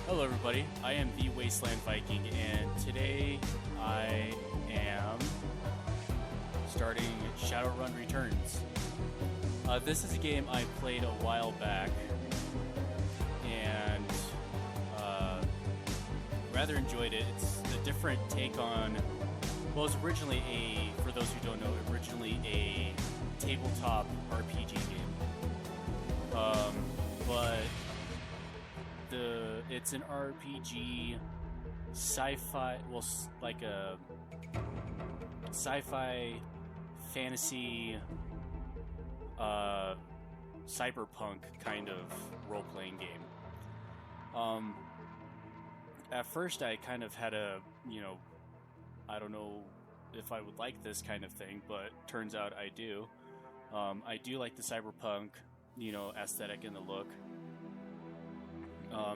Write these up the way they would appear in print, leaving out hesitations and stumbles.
Hello everybody, I am the Wasteland Viking, and today I am starting Shadowrun Returns. This is a game I played a while back, and rather enjoyed it. It's a different take on, well, it's originally for those who don't know, originally a tabletop RPG game. But it's an RPG sci-fi, well, like a sci-fi fantasy cyberpunk kind of role-playing game. At first I kind of had I don't know if I would like this kind of thing, but turns out I do. I do like the cyberpunk, aesthetic and the look.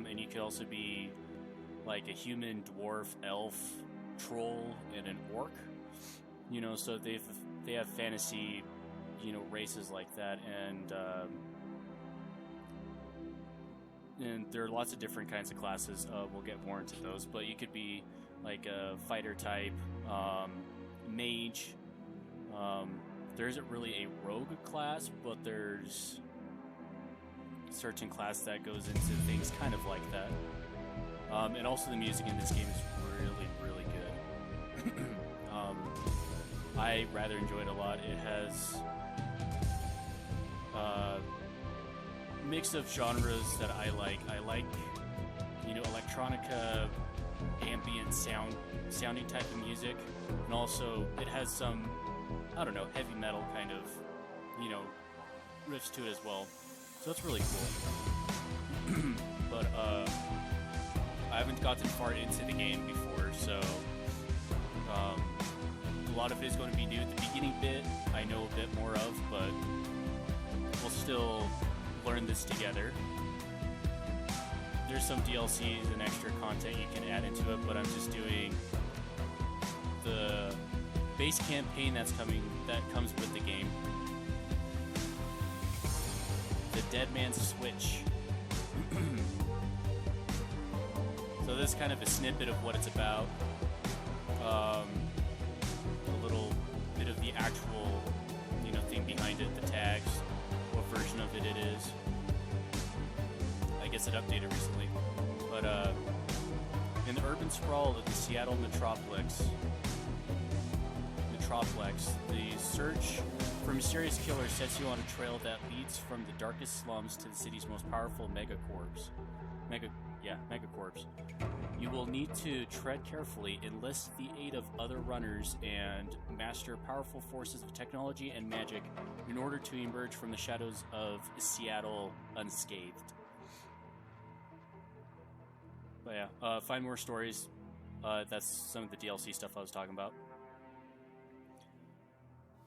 And you could also be like a human, dwarf, elf, troll, and an orc. So they have fantasy, races like that, and there are lots of different kinds of classes. We'll get more into those, but you could be like a fighter type, mage. There isn't really a rogue class, but there's certain class that goes into things kind of like that. And also the music in this game is really, really good. I rather enjoy it a lot. It has a mix of genres that I like. I like, electronica, ambient sounding type of music, and also it has some, heavy metal kind of, riffs to it as well. So that's really cool. But I haven't gotten far into the game before, so a lot of it is going to be new. The beginning bit I know a bit more of, but we'll still learn this together. There's some DLCs and extra content you can add into it, but I'm just doing the base campaign that comes with the game. The Dead Man's Switch. So this is kind of a snippet of what it's about. A little bit of the actual, thing behind it, the tags, what version of it is. I guess it updated recently. But in the urban sprawl of the Seattle Metroplex, the search for mysterious killers sets you on a trail that leads from the darkest slums to the city's most powerful megacorps. Megacorps. You will need to tread carefully, enlist the aid of other runners, and master powerful forces of technology and magic in order to emerge from the shadows of Seattle unscathed. But yeah, find more stories. That's some of the DLC stuff I was talking about.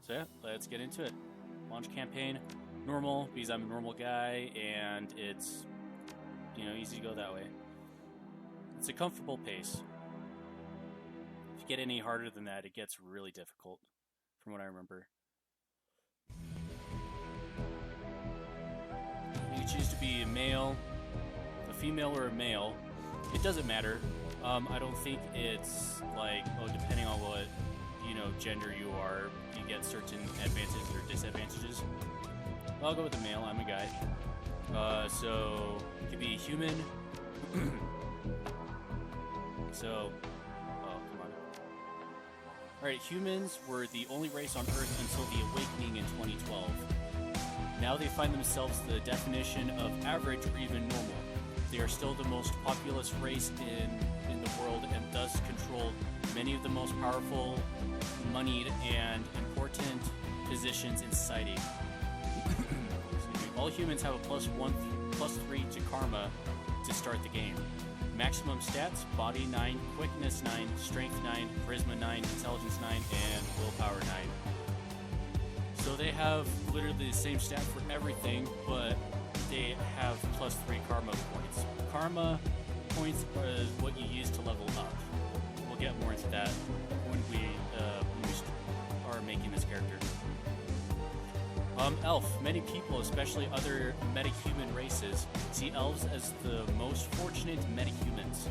So yeah, let's get into it. Launch campaign, normal, because I'm a normal guy, and it's, easy to go that way. It's a comfortable pace. If you get any harder than that, it gets really difficult, from what I remember. You can choose to be a male, a female, or a male. It doesn't matter. I don't think it's like, depending on what gender you are, you get certain advantages or disadvantages. I'll go with the male. I'm a guy. So you could be a human. So, come on. Alright, humans were the only race on Earth until the awakening in 2012. Now they find themselves the definition of average or even normal. They are still the most populous race in the world, and thus control many of the most powerful, moneyed, and important positions in society. All humans have a +3 to karma to start the game. Maximum stats: body 9, quickness 9, strength 9, charisma 9, intelligence 9, and willpower 9. So they have literally the same stat for everything, but they have +3 karma points. Karma points is what you use to level up. We'll get more into that when we are making this character. Elf. Many people, especially other metahuman races, see elves as the most fortunate metahumans.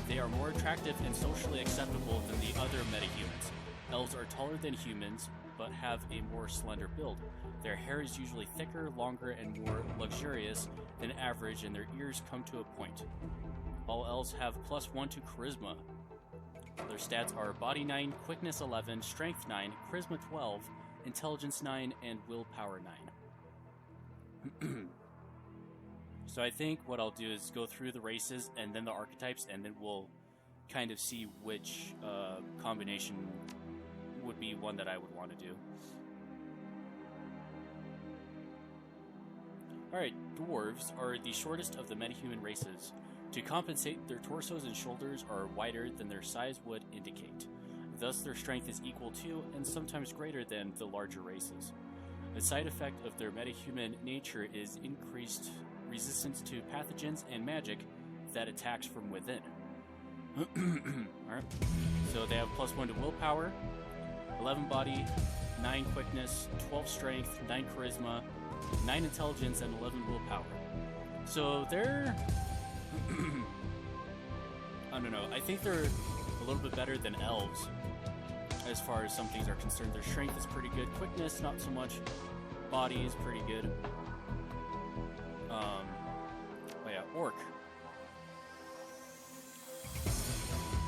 They are more attractive and socially acceptable than the other metahumans. Elves are taller than humans, but have a more slender build. Their hair is usually thicker, longer, and more luxurious than average, and their ears come to a point. All elves have +1 to Charisma. Their stats are Body 9, Quickness 11, Strength 9, Charisma 12, Intelligence 9, and Willpower 9. So I think what I'll do is go through the races and then the archetypes, and then we'll kind of see which combination would be one that I would want to do. Alright, dwarves are the shortest of the metahuman races. To compensate, their torsos and shoulders are wider than their size would indicate. Thus, their strength is equal to, and sometimes greater than, the larger races. A side effect of their metahuman nature is increased resistance to pathogens and magic that attacks from within. Alright, so they have +1 to willpower, 11 body, 9 quickness, 12 strength, 9 charisma, 9 intelligence, and 11 willpower. So they're... I don't know, I think they're a little bit better than elves as far as some things are concerned. Their strength is pretty good, quickness not so much, body is pretty good. Oh yeah, orc.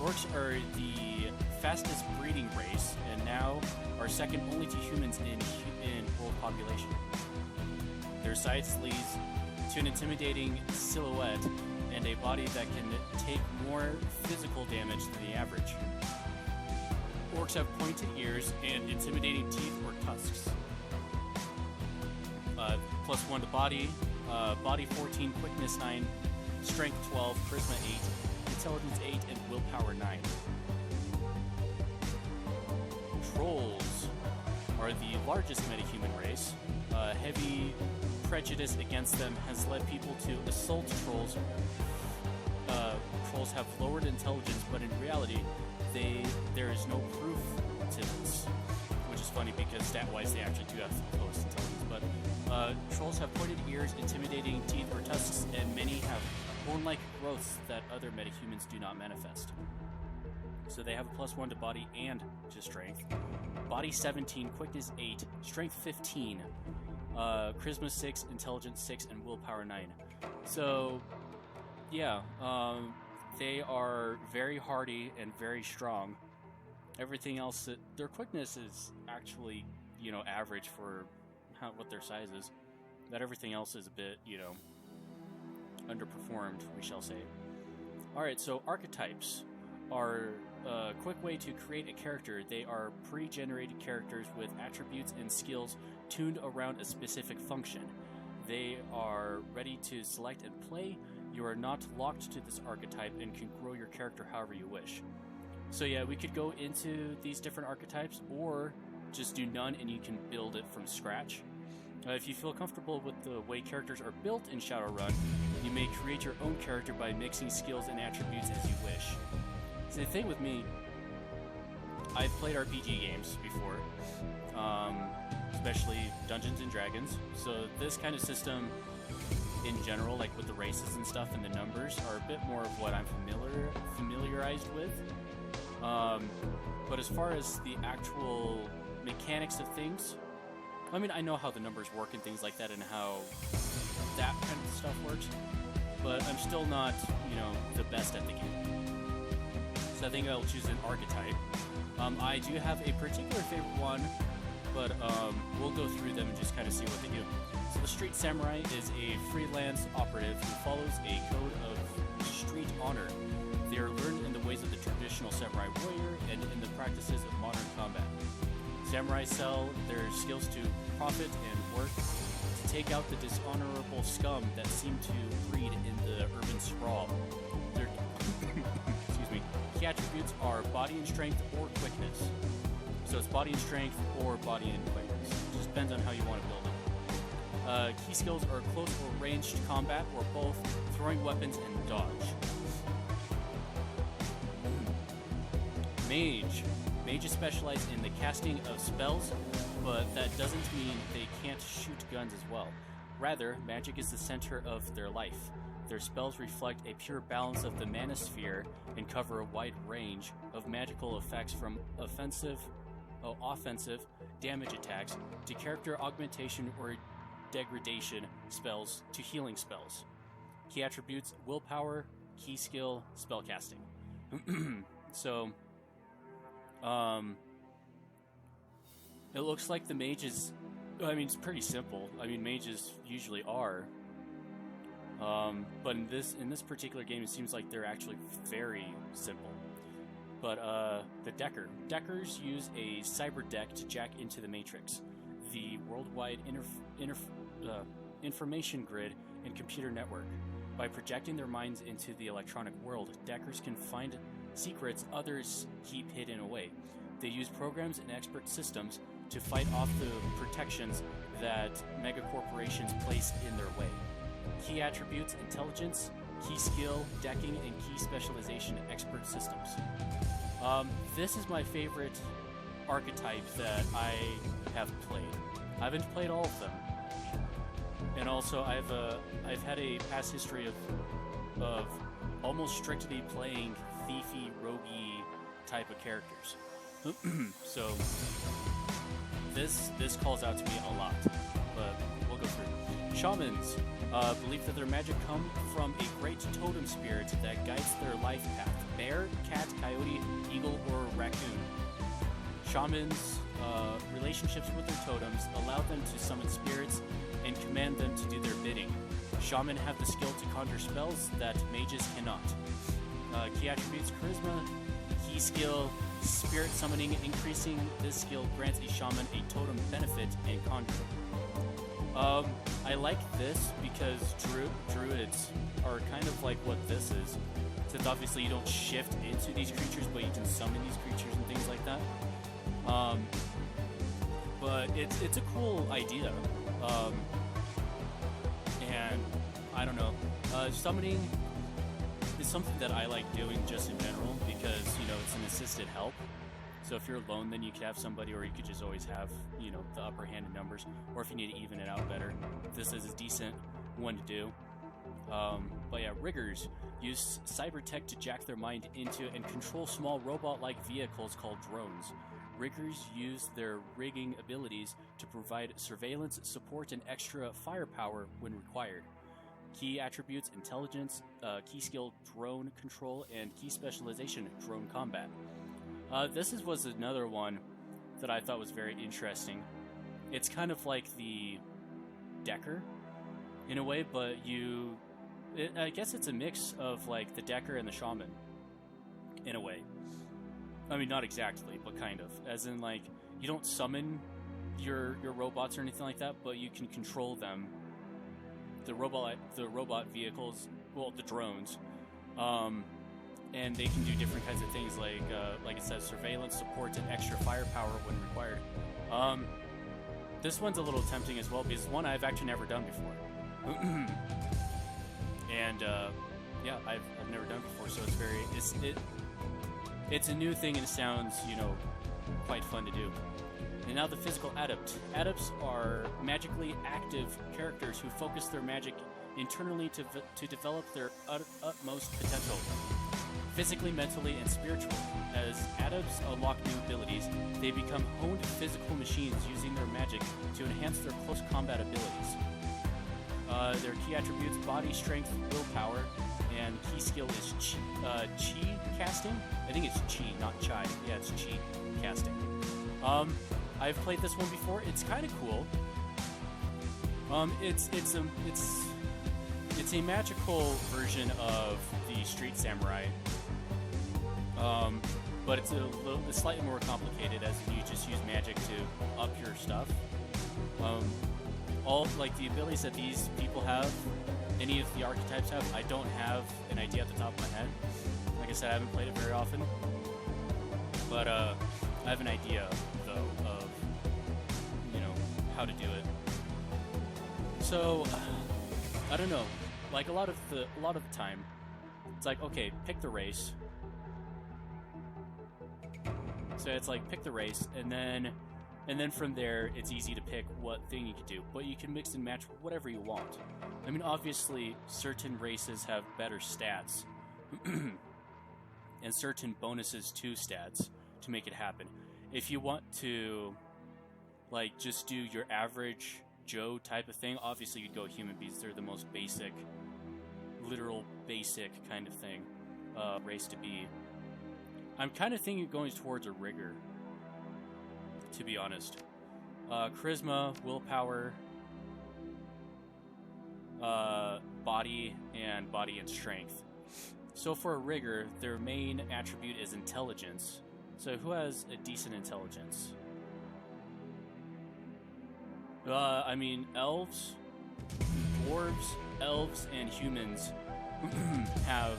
Orcs are the fastest breeding race, and now are second only to humans in world population. Their size leads to an intimidating silhouette and a body that can take more physical damage than the average. Orcs have pointed ears and intimidating teeth or tusks. +1 to body, body 14, quickness 9, strength 12, charisma 8, intelligence 8, and willpower 9. Trolls are the largest metahuman race. Heavy prejudice against them has led people to assault trolls. Trolls have lowered intelligence, but in reality, there is no proof to this, which is funny because stat-wise they actually do have the lowest intelligence. But trolls have pointed ears, intimidating teeth or tusks, and many have bone-like growths that other metahumans do not manifest. So they have a +1 to body and to strength. Body 17, quickness 8, strength 15, charisma 6, intelligence 6, and willpower 9. So, yeah, they are very hardy and very strong. Everything else, their quickness is actually, average for what their size is. But everything else is a bit, underperformed, we shall say. Alright, so archetypes are a quick way to create a character. They are pre-generated characters with attributes and skills tuned around a specific function. They are ready to select and play. You are not locked to this archetype and can grow your character however you wish. So yeah, we could go into these different archetypes, or just do none and you can build it from scratch. If you feel comfortable with the way characters are built in Shadowrun, you may create your own character by mixing skills and attributes as you wish. So the thing with me, I've played RPG games before, especially Dungeons and Dragons, so this kind of system in general, like with the races and stuff and the numbers, are a bit more of what I'm familiarized with. But as far as the actual mechanics of things, I mean, I know how the numbers work and things like that and how that kind of stuff works, but I'm still not, the best at the game. So I think I'll choose an archetype. I do have a particular favorite one, but we'll go through them and just kind of see what they do. So the Street Samurai is a freelance operative who follows a code of street honor. They are learned in the ways of the traditional samurai warrior and in the practices of modern combat. Samurai sell their skills to profit and work to take out the dishonorable scum that seem to breed in the urban sprawl. Their key attributes are body and strength or quickness. So it's body and strength or body and quickness. It just depends on how you want to build it. Key skills are close or ranged combat or both, throwing weapons, and dodge. Mage. Mages specialize in the casting of spells, but that doesn't mean they can't shoot guns as well. Rather, magic is the center of their life. Their spells reflect a pure balance of the mana sphere and cover a wide range of magical effects from offensive damage attacks to character augmentation or degradation spells to healing spells. Key attributes: willpower, key skill, spellcasting. So, it looks like the mages, I mean, it's pretty simple. I mean, mages usually are. But in this particular game, it seems like they're actually very simple. But the Deckers use a cyber deck to jack into the Matrix, the worldwide information grid and computer network. By projecting their minds into the electronic world, Deckers can find secrets others keep hidden away. They use programs and expert systems to fight off the protections that megacorporations place in their way. Key attributes: intelligence, key skill, decking, and key specialization expert systems. This is my favorite archetype that I have played. I haven't played all of them. And also, I've had a past history of almost strictly playing thiefy, roguey type of characters. So this calls out to me a lot, but we'll go through. Shamans believe that their magic comes from a great totem spirit that guides their life path: bear, cat, coyote, eagle, or raccoon. Shamans' relationships with their totems allow them to summon spirits and command them to do their bidding. Shaman have the skill to conjure spells that mages cannot. Key attributes: charisma, key skill, spirit summoning. Increasing this skill grants a shaman a totem benefit and conjure. I like this because druids are kind of like what this is. Since obviously you don't shift into these creatures, but you can summon these creatures and things like that. But it's a cool idea. And I don't know, summoning is something that I like doing just in general because, you know, it's an assisted help. So if you're alone, then you could have somebody, or you could just always have, you know, the upper hand in numbers. Or if you need to even it out better, this is a decent one to do. But yeah, riggers use cyber tech to jack their mind into and control small robot-like vehicles called drones. Riggers use their rigging abilities to provide surveillance, support, and extra firepower when required. Key attributes: intelligence, key skill, drone control, and key specialization, drone combat. This was another one that I thought was very interesting. It's kind of like the Decker, in a way, but I guess it's a mix of like the Decker and the Shaman, in a way. I mean, not exactly, but kind of. As in, like, you don't summon your robots or anything like that, but you can control them. The robot vehicles, well, the drones, and they can do different kinds of things, like it says, surveillance, support, and extra firepower when required. This one's a little tempting as well because one I've actually never done before, and yeah, I've never done before, so it's a new thing and it sounds, you know, quite fun to do. And now the physical adept. Adepts are magically active characters who focus their magic internally to develop their utmost potential, physically, mentally, and spiritually. As adepts unlock new abilities, they become honed physical machines using their magic to enhance their close combat abilities. Their key attributes: body strength, willpower, and key skill is chi casting. I think it's chi, not chai. Yeah, it's chi casting. I've played this one before. It's kind of cool. It's a magical version of the Street Samurai. But it's it's slightly more complicated, as you just use magic to up your stuff. All like the abilities that these people have, any of the archetypes have, I don't have an idea at the top of my head. Like I said, I haven't played it very often, but I have an idea though of, you know, how to do it. So I don't know. Like a lot of the time, it's like, okay, pick the race. So it's like pick the race, and then from there it's easy to pick what thing you can do. But you can mix and match whatever you want. I mean, obviously, certain races have better stats, and certain bonuses to stats to make it happen. If you want to, like, just do your average Joe type of thing, obviously you'd go human beings. They're the most basic, literal basic kind of thing, race to be. I'm kind of thinking going towards a rigger, to be honest. Charisma, willpower, body and strength. So for a rigger, their main attribute is intelligence. So who has a decent intelligence? I mean, elves, dwarves, elves, and humans have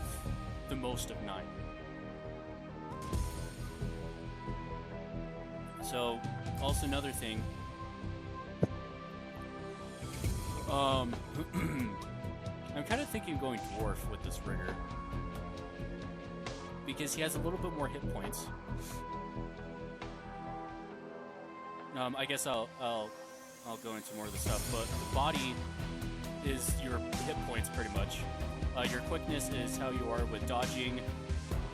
the most of 9. So, also another thing, I'm kind of thinking of going dwarf with this rigger, because he has a little bit more hit points. I guess I'll go into more of the stuff, but the body is your hit points pretty much. Your quickness is how you are with dodging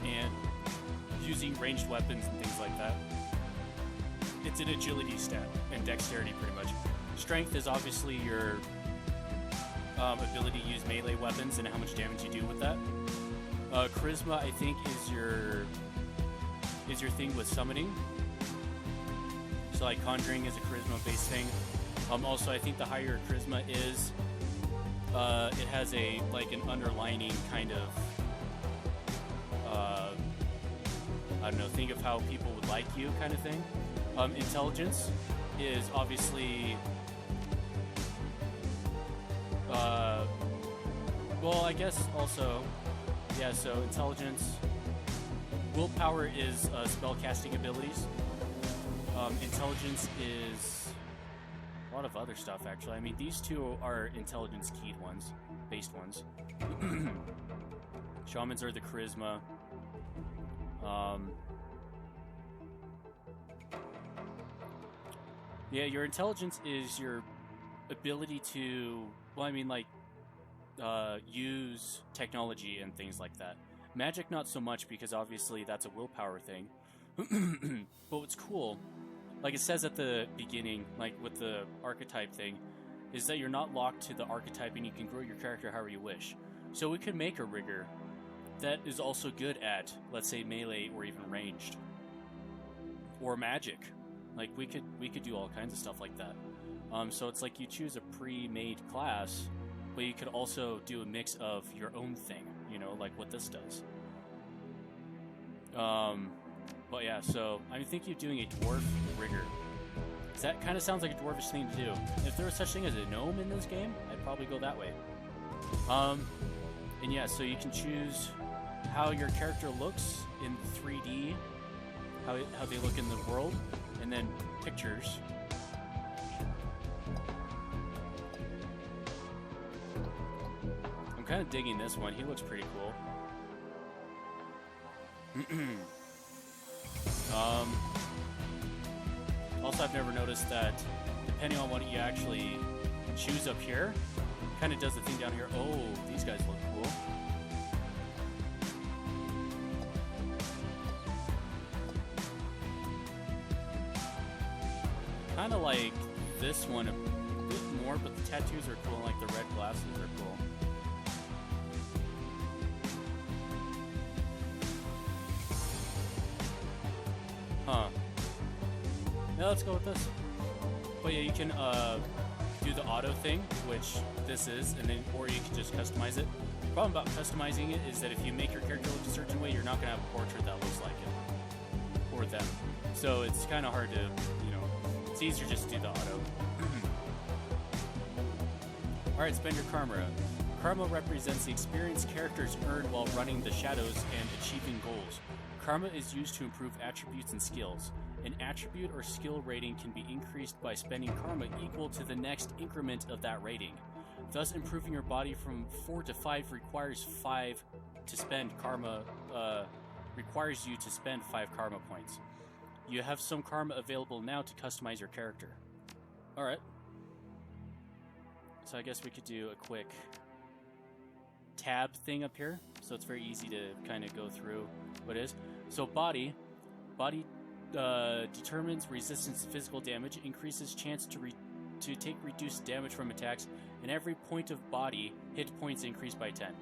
and using ranged weapons and things like that. It's an agility stat and dexterity pretty much. Strength is obviously your ability to use melee weapons and how much damage you do with that. Charisma, I think, is your thing with summoning. So like conjuring is a charisma-based thing. Also, I think the higher your charisma is, it has an underlining kind of, I don't know, think of how people would like you kind of thing. Intelligence is obviously, well, I guess also, yeah, so intelligence. Willpower is spell-casting abilities. Intelligence is a lot of other stuff, actually. I mean, these two are intelligence-keyed ones, based ones. Shamans are the charisma. Yeah, your intelligence is your ability to, well, I mean, like, use technology and things like that. Magic, not so much, because obviously that's a willpower thing. But what's cool, like it says at the beginning, like with the archetype thing, is that you're not locked to the archetype and you can grow your character however you wish. So we could make a rigger that is also good at, let's say, melee or even ranged. Or magic. Like, we could do all kinds of stuff like that. So it's like you choose a pre-made class, but you could also do a mix of your own thing, you know, like what this does. But yeah, so I'm thinking of doing a dwarf rigger. That kind of sounds like a dwarvish thing to do. If there was such thing as a gnome in this game, I'd probably go that way. And yeah, so you can choose how your character looks in 3D, how they look in the world, and then pictures. I'm kind of digging this one. He looks pretty cool. Also, I've never noticed that depending on what you actually choose up here, kind of does the thing down here. Oh, these guys look cool. Kind of like this one a bit more, but the tattoos are cool, and like the red glasses are cool. Huh. Yeah, let's go with this. But yeah, you can do the auto thing, which this is, and then, or you can just customize it. The problem about customizing it is that if you make your character look a certain way, you're not going to have a portrait that looks like it, or them. So it's kind of hard to, you know, it's easier just to do the auto. Alright, spend your karma. Karma represents the experience characters earn while running the shadows and achieving goals. Karma is used to improve attributes and skills. An attribute or skill rating can be increased by spending karma equal to the next increment of that rating. Thus, improving your body from 4 to 5 requires 5 to spend karma, requires you to spend 5 karma points. You have some karma available now to customize your character. Alright. So I guess we could do a quick tab thing up here. So it's very easy to kind of go through what it is. So body. Body determines resistance to physical damage, increases chance to take reduced damage from attacks, and every point of body hit points increase by 10.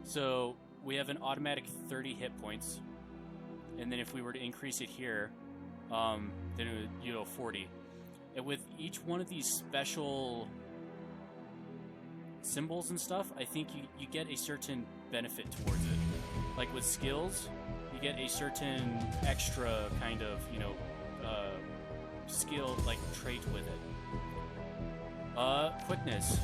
So we have an automatic 30 hit points, and then if we were to increase it here, then it would, 40. And with each one of these special symbols and stuff, I think you get a certain benefit towards it. Like with skills, you get a certain extra kind of, skill, like trait with it. Quickness.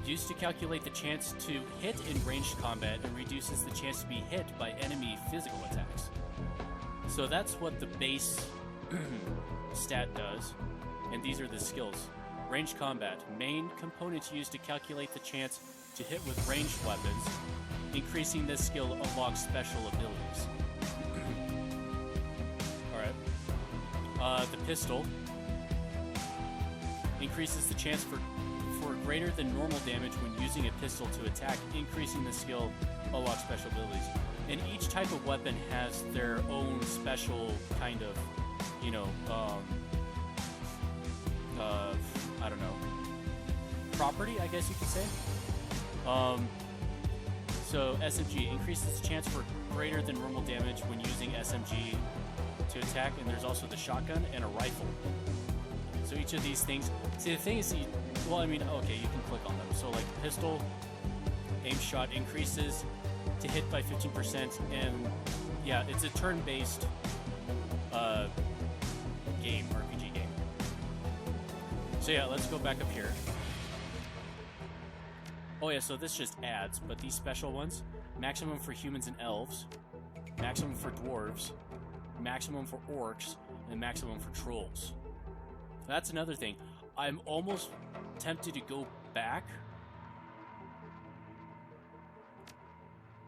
Used to calculate the chance to hit in ranged combat and reduces the chance to be hit by enemy physical attacks. So that's what the base stat does, and these are the skills. Ranged combat. Main components used to calculate the chance to hit with ranged weapons. Increasing this skill unlocks special abilities. Alright. The pistol increases the chance for greater than normal damage when using a pistol to attack, increasing the skill unlocks special abilities. And each type of weapon has their own special kind of, I don't know, property, I guess you could say. So SMG increases the chance for greater than normal damage when using SMG to attack, and there's also the shotgun and a rifle. So each of these things, see the thing is, okay, you can click on them. So like pistol, aim shot increases to hit by 15%, and yeah, it's a turn-based RPG game. So yeah, let's go back up here. Oh yeah, so this just adds, but these special ones, maximum for humans and elves, maximum for dwarves, maximum for orcs, and maximum for trolls. That's another thing. I'm almost tempted to go back.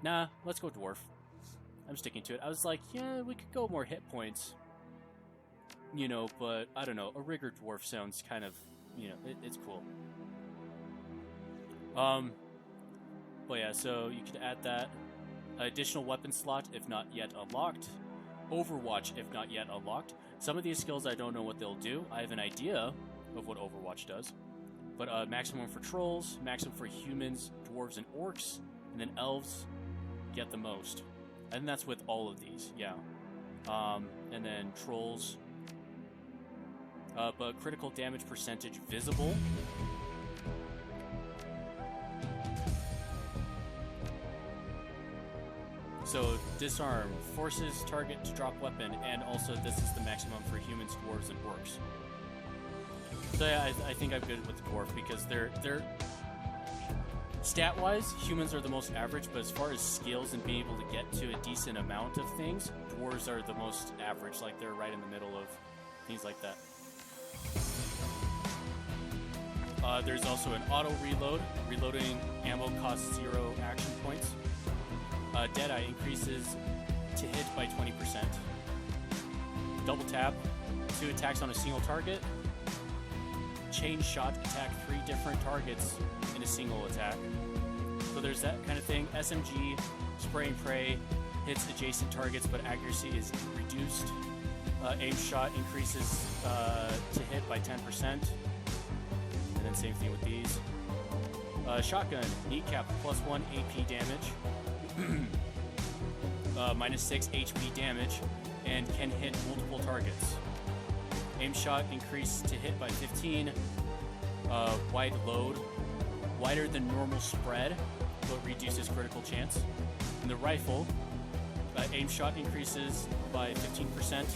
Nah, let's go dwarf. I'm sticking to it. I was like, yeah, we could go more hit points. But I don't know. A rigger dwarf sounds kind of, it's cool. But yeah, so you could add that. Additional weapon slot if not yet unlocked. Overwatch if not yet unlocked. Some of these skills I don't know what they'll do. I have an idea of what Overwatch does. But maximum for trolls, maximum for humans, dwarves, and orcs, and then elves get the most. And that's with all of these, yeah. And then trolls. But critical damage percentage visible. So disarm, forces target to drop weapon, and also this is the maximum for humans, dwarves, and orcs. So yeah, I think I'm good with the dwarf because they're stat-wise, humans are the most average, but as far as skills and being able to get to a decent amount of things, dwarves are the most average, like they're right in the middle of things like that. There's also an auto reload. Reloading ammo costs 0 action points. Deadeye increases to hit by 20%. Double tap, 2 attacks on a single target. Chain shot, attack 3 different targets in a single attack. So there's that kind of thing. SMG, spray and pray, hits adjacent targets, but accuracy is reduced. Aim shot increases to hit by 10%. And then same thing with these. Shotgun, kneecap, +1 AP damage. -6 HP damage, and can hit multiple targets. Aim shot increased to hit by 15. Wide load, wider than normal spread, but reduces critical chance. And the rifle, aim shot increases by 15%.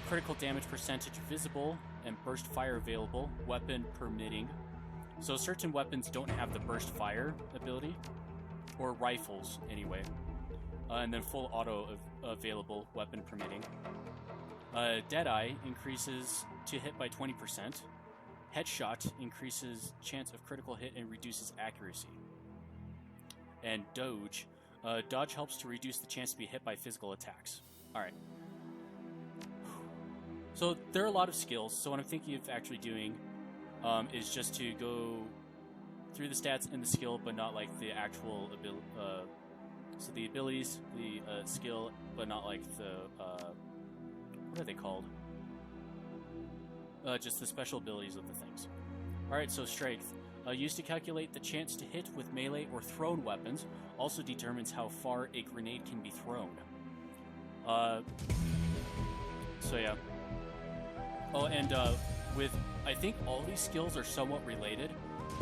Critical damage percentage visible, and burst fire available, weapon permitting. So certain weapons don't have the burst fire ability, or rifles anyway. And then full auto available, weapon permitting. Deadeye increases to hit by 20%. Headshot increases chance of critical hit and reduces accuracy. And dodge. Dodge helps to reduce the chance to be hit by physical attacks. Alright. So there are a lot of skills. So what I'm thinking of actually doing is just to go through the stats and the skill, but not like the actual ability. So the abilities, the skill, but not like the what are they called? Just the special abilities of the things. All right, so strength. Used to calculate the chance to hit with melee or thrown weapons. Also determines how far a grenade can be thrown. So yeah. Oh, and with I think all these skills are somewhat related,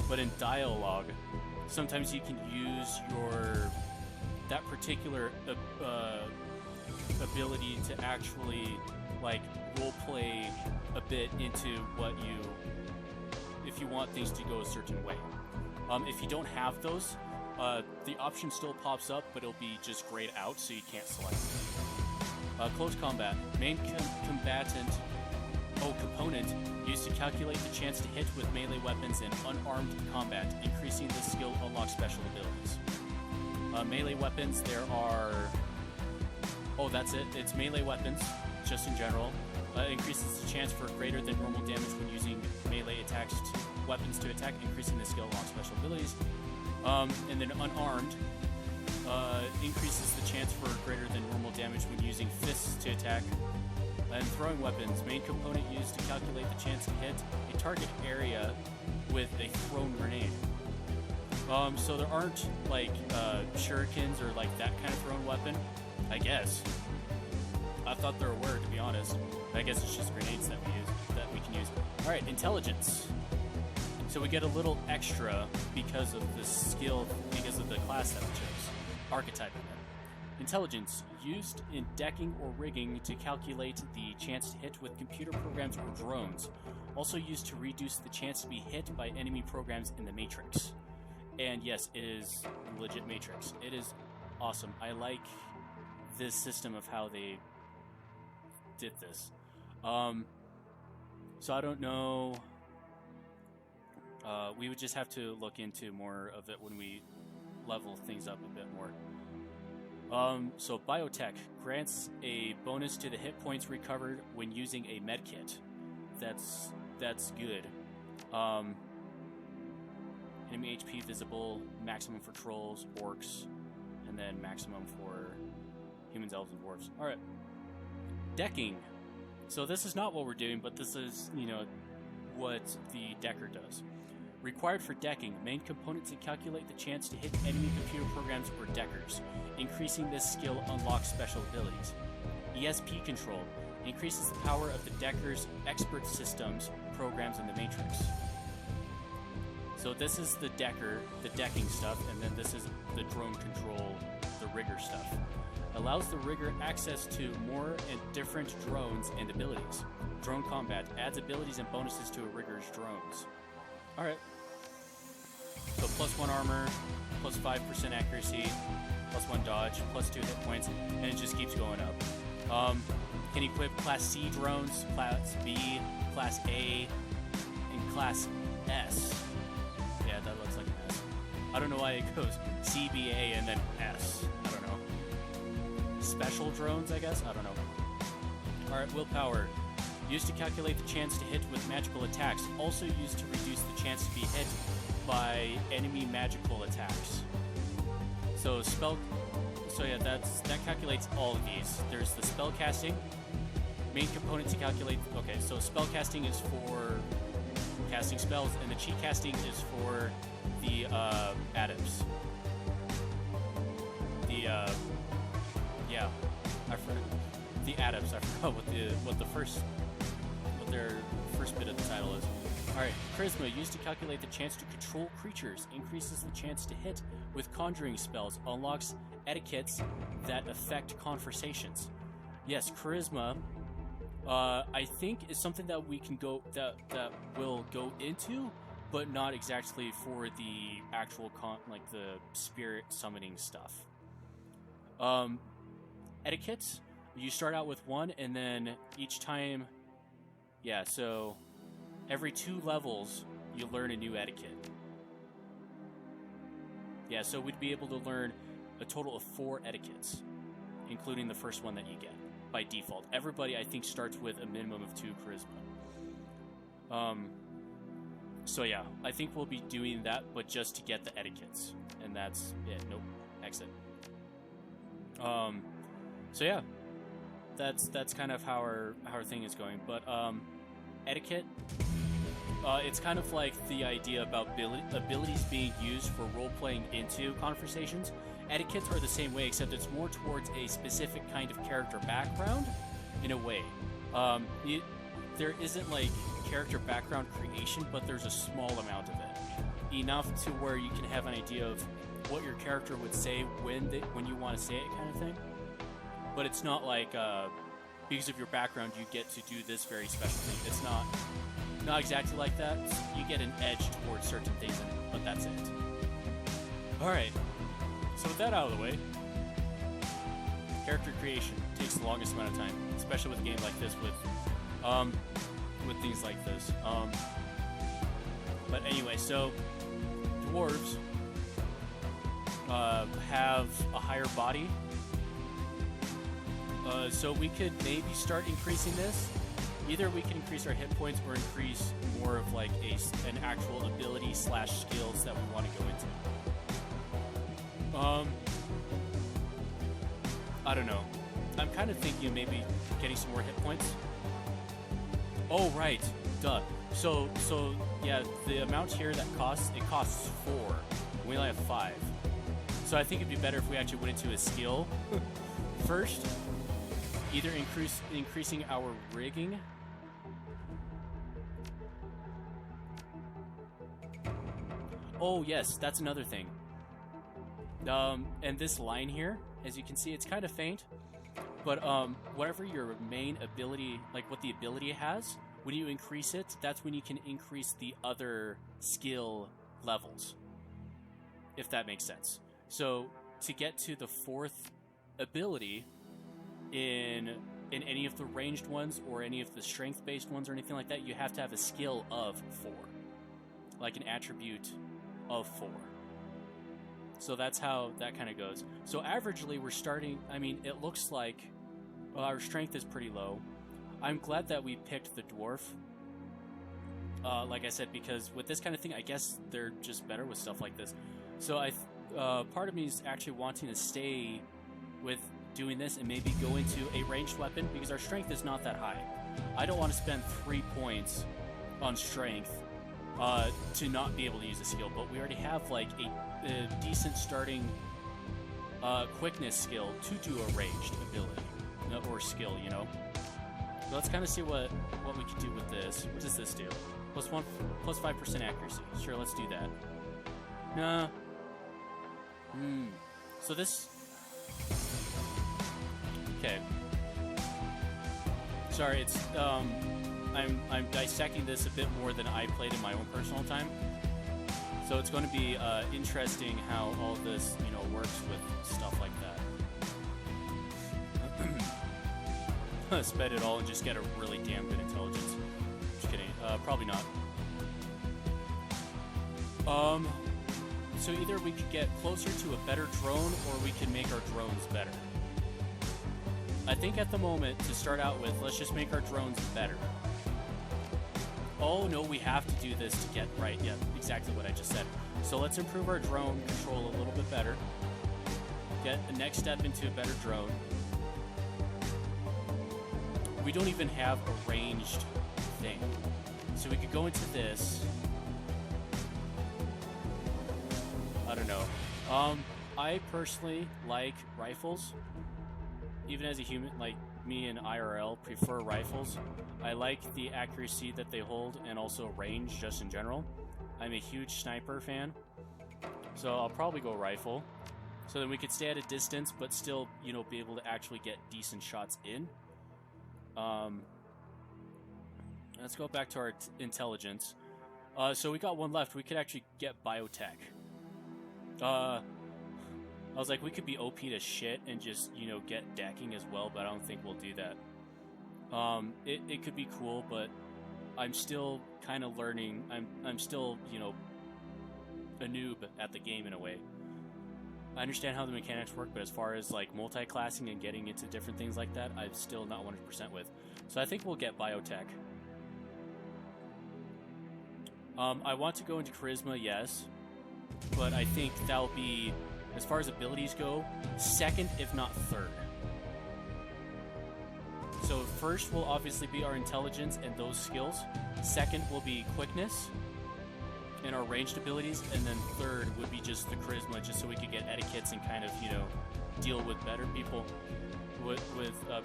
but in dialogue, sometimes you can use that particular ability to actually like roleplay a bit into what if you want things to go a certain way. If you don't have those, the option still pops up, but it'll be just grayed out, so you can't select it. Close combat. Main component used to calculate the chance to hit with melee weapons in unarmed combat. Increasing this skill unlocks special abilities. Melee weapons, there are... Oh, that's it. It's melee weapons, just in general. Increases the chance for greater than normal damage when using melee weapons to attack, increasing the skill unlocks special abilities. And then unarmed, increases the chance for greater than normal damage when using fists to attack. And throwing weapons, main component used to calculate the chance to hit a target area with a thrown grenade. So there aren't like shurikens or like that kind of thrown weapon, I guess. I thought there were, to be honest. I guess it's just grenades that we can use. All right, intelligence. So we get a little extra because of the skill, because of the class that we chose. Archetype. Intelligence, used in decking or rigging to calculate the chance to hit with computer programs or drones. Also used to reduce the chance to be hit by enemy programs in the Matrix. And yes, it is legit Matrix. It is awesome. I like this system of how they did this. So I don't know. We would just have to look into more of it when we level things up a bit more. So biotech grants a bonus to the hit points recovered when using a medkit. That's good. Enemy HP visible, maximum for trolls, orcs, and then maximum for humans, elves, and dwarves. All right. Decking. So this is not what we're doing, but this is, what the decker does. Required for decking, main component to calculate the chance to hit enemy computer programs or deckers. Increasing this skill unlocks special abilities. ESP control increases the power of the decker's expert systems programs in the Matrix. So this is the decking stuff, and then this is the drone control, the rigger stuff. Allows the rigger access to more and different drones and abilities. Drone combat adds abilities and bonuses to a rigger's drones. Alright. So +1 armor, +5% accuracy, +1 dodge, +2 hit points, and it just keeps going up. Can equip Class C drones, Class B, Class A, and Class S. Yeah, that looks like an S. I don't know why it goes C, B, A, and then S. I don't know. Special drones, I guess? I don't know. Alright, willpower. Used to calculate the chance to hit with magical attacks. Also used to reduce the chance to be hit by enemy magical attacks. So that calculates all of these. There's the spell casting. Main component to calculate. Okay, so spell casting is for casting spells, and the cheat casting is for the adepts. I forgot the adepts. I forgot what their first bit of the title is. Alright, charisma used to calculate the chance to control creatures, increases the chance to hit with conjuring spells, unlocks etiquettes that affect conversations. Yes, charisma, I think is something that we can that will go into, but not exactly for the actual the spirit summoning stuff. Etiquettes, you start out with one, and then each time, so every 2 levels, you learn a new etiquette. Yeah, so we'd be able to learn a total of 4 etiquettes, including the first one that you get. by default. Everybody, I think, starts with a minimum of 2 charisma. So yeah, I think we'll be doing that, but just to get the etiquettes, and that's it. Nope, exit. So yeah, that's kind of how our thing is going. But etiquette, it's kind of like the idea about abilities being used for role-playing into conversations. Etiquettes are the same way, except it's more towards a specific kind of character background, in a way. There isn't like character background creation, but there's a small amount of it, enough to where you can have an idea of what your character would say when you want to say it, kind of thing. But it's not like because of your background you get to do this very special thing. It's not exactly like that. You get an edge towards certain things, but that's it. All right. So with that out of the way, character creation takes the longest amount of time, especially with a game like this, with things like this. But anyway, so dwarves have a higher body, so we could maybe start increasing this. Either we can increase our hit points or increase more of like an actual ability / skills that we want to go into. I don't know. I'm kind of thinking of maybe getting some more hit points. Oh, right. Duh. So yeah, the amount here that costs 4. We only have 5. So I think it'd be better if we actually went into a skill first. Either increasing our rigging. Oh, yes, that's another thing. And this line here, as you can see, it's kind of faint. But whatever your main ability, like what the ability has, when you increase it, that's when you can increase the other skill levels. If that makes sense. So to get to the 4th ability in any of the ranged ones or any of the strength-based ones or anything like that, you have to have a skill of 4. Like an attribute of 4. So that's how that kind of goes. So averagely, we're starting... I mean, it looks like our strength is pretty low. I'm glad that we picked the dwarf. Like I said, because with this kind of thing, I guess they're just better with stuff like this. So part of me is actually wanting to stay with doing this and maybe go into a ranged weapon, because our strength is not that high. I don't want to spend 3 points on strength to not be able to use a skill, but we already have like a decent starting quickness skill to do a ranged ability or skill, you know. So let's kind of see what we can do with this. What does this do? +5% accuracy. Sure, let's do that. Nah. So this. Okay. Sorry, it's I'm dissecting this a bit more than I played in my own personal time. So it's going to be interesting how all this, you know, works with stuff like that. Spend it all and just get a really damn good intelligence. Just kidding. Probably not. So either we could get closer to a better drone, or we can make our drones better. I think at the moment, to start out with, let's just make our drones better. Oh no, we have to do this to get right. Yeah, exactly what I just said. So let's improve our drone control a little bit better. Get the next step into a better drone. We don't even have a ranged thing. So we could go into this. I don't know. I personally like rifles. Even as a human, like me in IRL, prefer rifles. I like the accuracy that they hold and also range just in general. I'm a huge sniper fan. So I'll probably go rifle. So then we could stay at a distance but still, you know, be able to actually get decent shots in. Let's go back to our intelligence. So we got one left. We could actually get biotech. I was like, we could be OP to shit and just, you know, get decking as well, but I don't think we'll do that. It could be cool, but I'm still kind of learning. I'm still, you know, a noob at the game in a way. I understand how the mechanics work, but as far as like multi-classing and getting into different things like that, I'm still not 100% with. So I think we'll get biotech. I want to go into charisma, yes, but I think that'll be, as far as abilities go, second if not third. So first will obviously be our intelligence and those skills. Second will be quickness and our ranged abilities, and then third would be just the charisma, just so we could get etiquettes and kind of, you know, deal with better people, with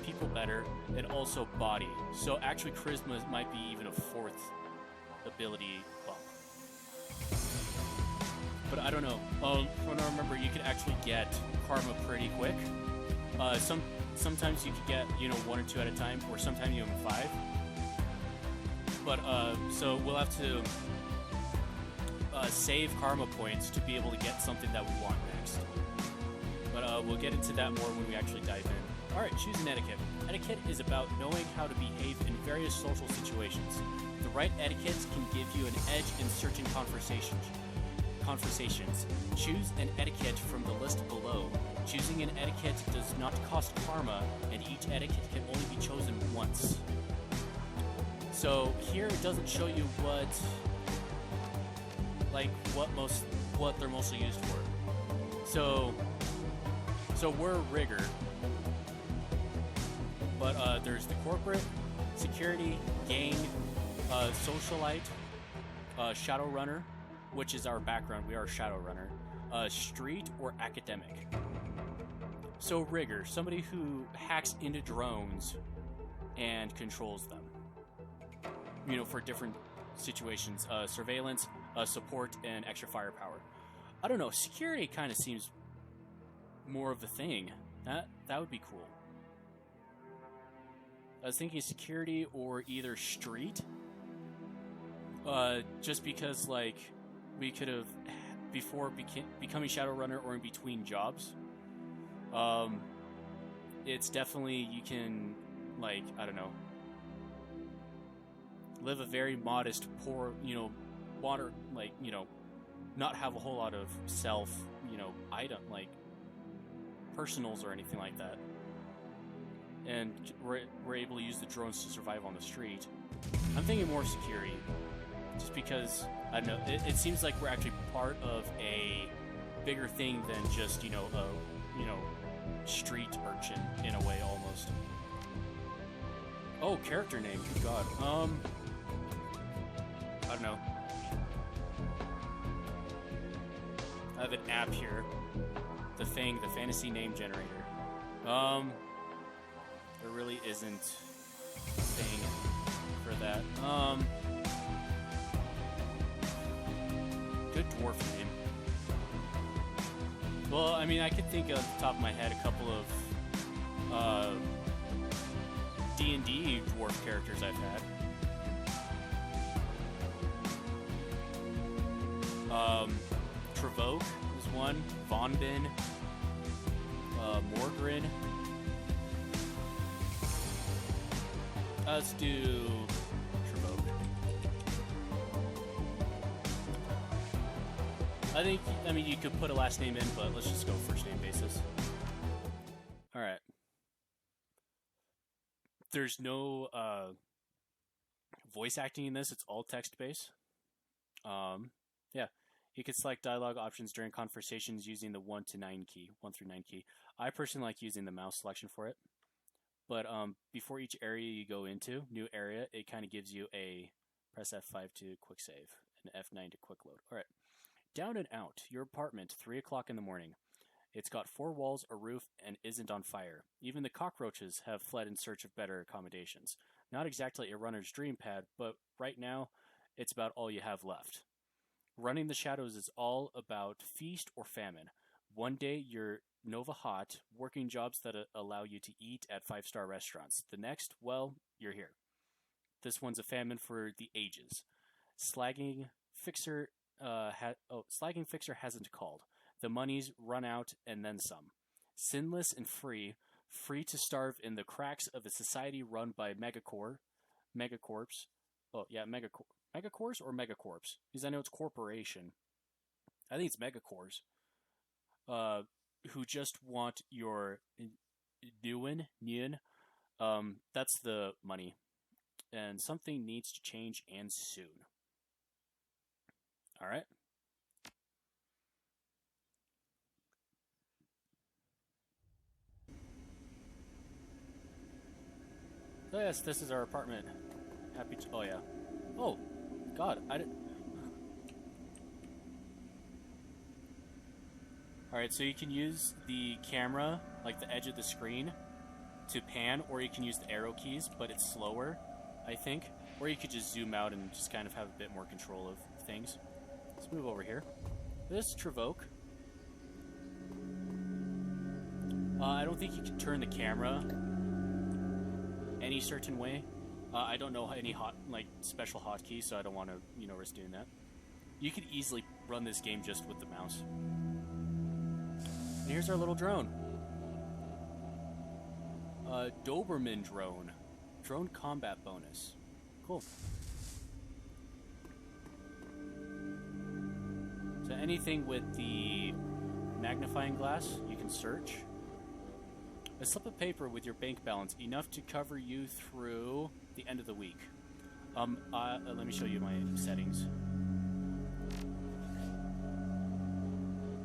people better, and also body. So actually, charisma might be even a fourth ability bump. But I don't know. From what I remember, you could actually get karma pretty quick. Sometimes you could get, you know, 1 or 2 at a time, or sometimes even 5. But so we'll have to save karma points to be able to get something that we want next. But we'll get into that more when we actually dive in. Alright, choose an etiquette. Etiquette is about knowing how to behave in various social situations. The right etiquette can give you an edge in certain conversations. Choose an etiquette from the list below. Choosing an etiquette does not cost karma, and each etiquette can only be chosen once. So here it doesn't show you what they're mostly used for. So we're rigor, but there's the corporate, security, gang, socialite, Shadowrunner, which is our background. We are a Shadowrunner. Street or academic. So rigor, somebody who hacks into drones and controls them. You know, for different situations. Surveillance, support, and extra firepower. I don't know, security kind of seems more of the thing. That would be cool. I was thinking security or either street. Just because, like, we could have, before becoming Shadowrunner or in between jobs, it's definitely, you can, like, I don't know, live a very modest, poor, you know, like, you know, not have a whole lot of self, you know, item, like, personals or anything like that. And we're able to use the drones to survive on the street. I'm thinking more security. Just because, I don't know, it seems like we're actually part of a bigger thing than just, you know, street urchin in a way, almost. Oh, character name, good god. I don't know. I have an app here. The Thing, the fantasy name generator. There really isn't a thing for that. Good dwarf name. Well, I mean, I could think off the top of my head a couple of D&D dwarf characters I've had. Travoke was one. Von Bin. Morgrin. Let's do Travoke. I mean, you could put a last name in, but let's just go first name basis. Alright. There's no voice acting in this, it's all text-based. Yeah. You can select dialogue options during conversations using the 1 through 9 key. I personally like using the mouse selection for it. But before each area you go into, new area, it kind of gives you a press F5 to quick save and F9 to quick load. All right. Down and out. Your apartment, 3 o'clock in the morning. It's got 4 walls, a roof, and isn't on fire. Even the cockroaches have fled in search of better accommodations. Not exactly a runner's dream pad, but right now, it's about all you have left. Running the shadows is all about feast or famine. One day you're Nova Hot, working jobs that allow you to eat at 5-star restaurants. The next, well, you're here. This one's a famine for the ages. Slagging Fixer hasn't called. The money's run out and then some. Sinless and free to starve in the cracks of a society run by Megacorps. Oh yeah, Megacorps or Megacorps? Because I know it's corporation. I think it's Megacorps. who just want your Nguyen, that's the money. And something needs to change, and soon. Alright? So yes, this is our apartment. Happy to, oh yeah. Oh, God, I didn't... Alright, so you can use the camera, like the edge of the screen, to pan, or you can use the arrow keys, but it's slower, I think. Or you could just zoom out and just kind of have a bit more control of things. Let's move over here. This is Travoke. I don't think you can turn the camera any certain way. I don't know any special hotkeys, so I don't want to, risk doing that. You could easily run this game just with the mouse. And here's our little drone. Doberman drone. Drone combat bonus. Cool. So anything with the magnifying glass, you can search. A slip of paper with your bank balance, enough to cover you through the end of the week. Let me show you my settings.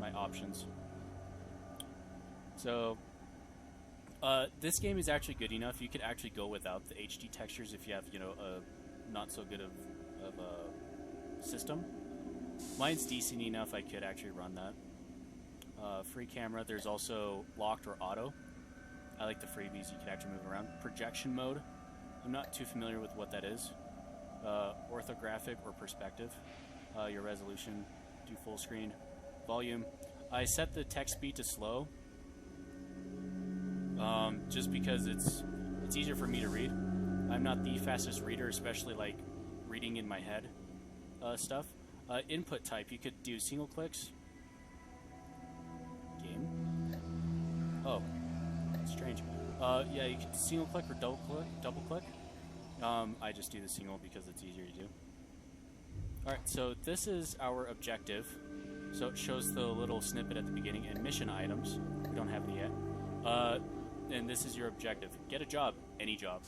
My options. So, this game is actually good enough. You could actually go without the HD textures if you have, a not so good of a system. Mine's decent enough. I could actually run that. Free camera. There's also locked or auto. I like the freebies. You can actually move around. Projection mode. I'm not too familiar with what that is. Orthographic or perspective. Your resolution. Do full screen. Volume. I set the text speed to slow. Just because it's easier for me to read. I'm not the fastest reader, especially like reading in my head stuff. Input type, you could do single clicks. Game. Oh, strange. Yeah, you can single click or double click. I just do the single because it's easier to do. Alright, so this is our objective. So it shows the little snippet at the beginning, and mission items. We don't have any yet. And this is your objective. Get a job. Any job.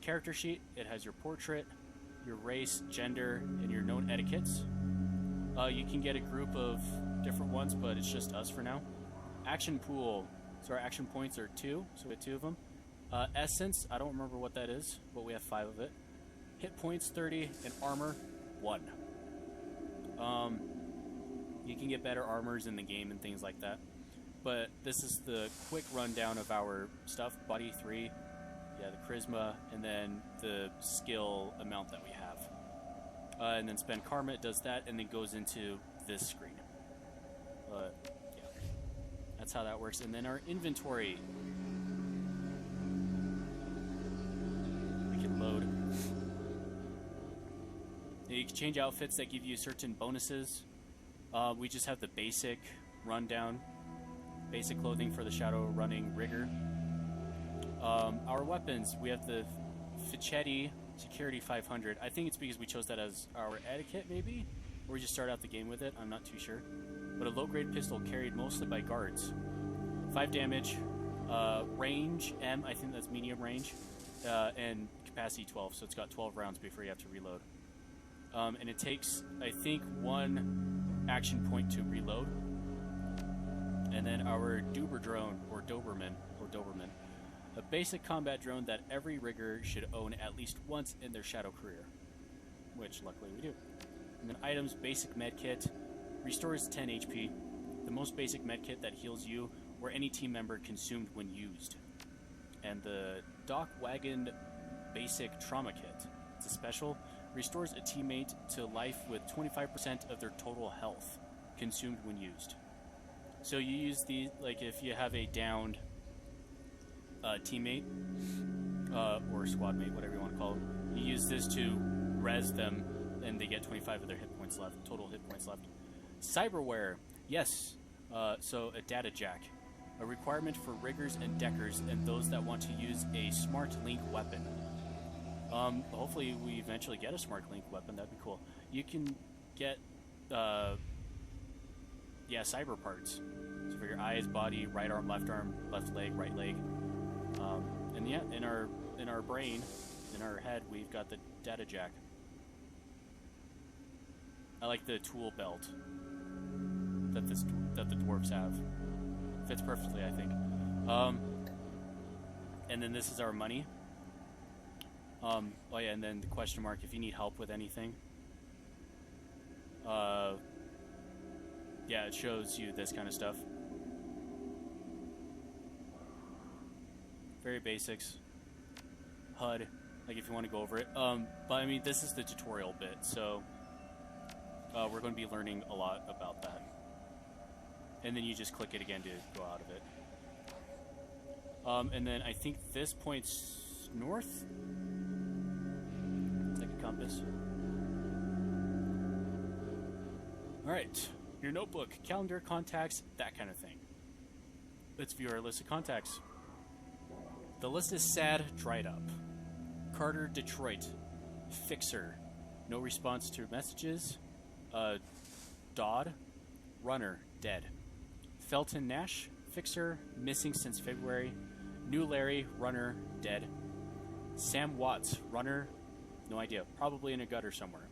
Character sheet. It has your portrait, your race, gender, and your known etiquettes. You can get a group of different ones, but it's just us for now. Action pool. So our action points are 2, so we have 2 of them. Essence. I don't remember what that is, but we have 5 of it. Hit points 30, and armor 1. You can get better armors in the game and things like that. But this is the quick rundown of our stuff. Body 3, yeah, the charisma, and then the skill amount that we have. And then spend karma, it does that, and then goes into this screen. Yeah, that's how that works. And then our inventory. We can load. You can change outfits that give you certain bonuses. We just have the basic rundown. Basic clothing for the Shadowrunning rigger. Our weapons, we have the Fichetti Security 500. I think it's because we chose that as our etiquette, maybe? Or we just start out the game with it, I'm not too sure. But a low-grade pistol carried mostly by guards. 5 damage, range M, I think that's medium range, and capacity 12, so it's got 12 rounds before you have to reload. And it takes, I think, 1 action point to reload. And then our Duber drone, or Doberman, a basic combat drone that every rigger should own at least once in their Shadow career, which luckily we do. And then items, basic medkit, restores 10 HP, the most basic medkit that heals you or any team member consumed when used. And the Dock Wagon basic trauma kit, it's a special, restores a teammate to life with 25% of their total health consumed when used. So you use the, like if you have a downed teammate or squad mate, whatever you want to call them, you use this to res them and they get 25 of their hit points left, total hit points left. Cyberware, yes, so a data jack, a requirement for riggers and deckers and those that want to use a smart link weapon. Hopefully we eventually get a smart link weapon, that'd be cool. You can get yeah, cyber parts. So for your eyes, body, right arm, left leg, right leg. And yeah, in our brain, in our head, we've got the data jack. I like the tool belt that the dwarves have. Fits perfectly, I think. And then this is our money. Oh yeah, and then the question mark if you need help with anything. Yeah, it shows you this kind of stuff. Very basics. HUD, like if you want to go over it. But I mean, this is the tutorial bit, so we're going to be learning a lot about that. And then you just click it again to go out of it. And then I think this points north. It's like a compass. Alright, your notebook, calendar, contacts, that kind of thing. Let's view our list of contacts. The list is sad, dried up. Carter, Detroit. Fixer, no response to messages. Dodd, runner, dead. Felton Nash, fixer, missing since February. New Larry, runner, dead. Sam Watts, runner, no idea, probably in a gutter somewhere.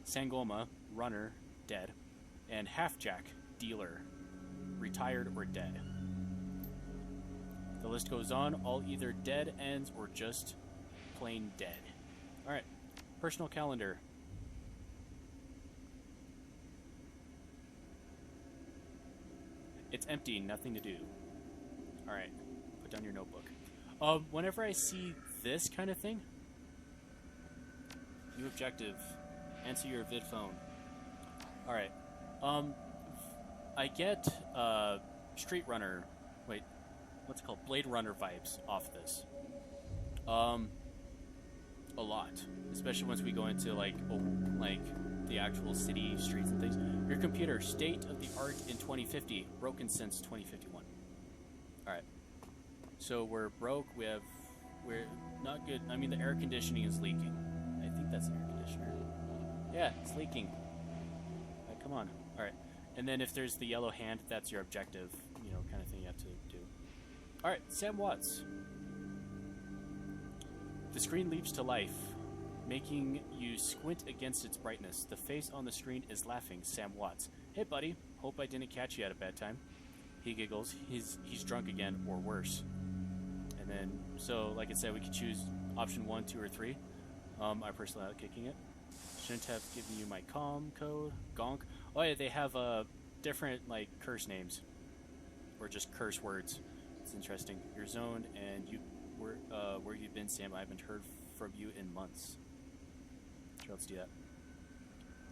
Sangoma, runner, dead. And Halfjack, dealer, retired or dead. The list goes on, all either dead ends or just plain dead. Alright, personal calendar. It's empty, nothing to do. Alright, put down your notebook. Whenever I see this kind of thing, new objective, answer your vid phone. Alright, I get, Street Runner, wait, what's it called? Blade Runner vibes off this. A lot. Especially once we go into, like the actual city streets and things. Your computer, state of the art in 2050, broken since 2051. Alright. So we're broke, we're not good. I mean, the air conditioning is leaking. I think that's an air conditioner. Yeah, it's leaking. Alright, come on. Alright. And then if there's the yellow hand, that's your objective, you know, kind of thing you have to do. Alright, Sam Watts. The screen leaps to life, making you squint against its brightness. The face on the screen is laughing. Sam Watts. Hey, buddy. Hope I didn't catch you at a bad time. He giggles. He's drunk again, or worse. And then, so, like I said, we could choose option 1, 2, or 3. I personally like kicking it. Shouldn't have given you my comm code. Gonk. Oh, yeah, they have different, like, curse names. Or just curse words. It's interesting. Your zone, and you... where you've been, Sam. I haven't heard from you in months. Sure, let's do that.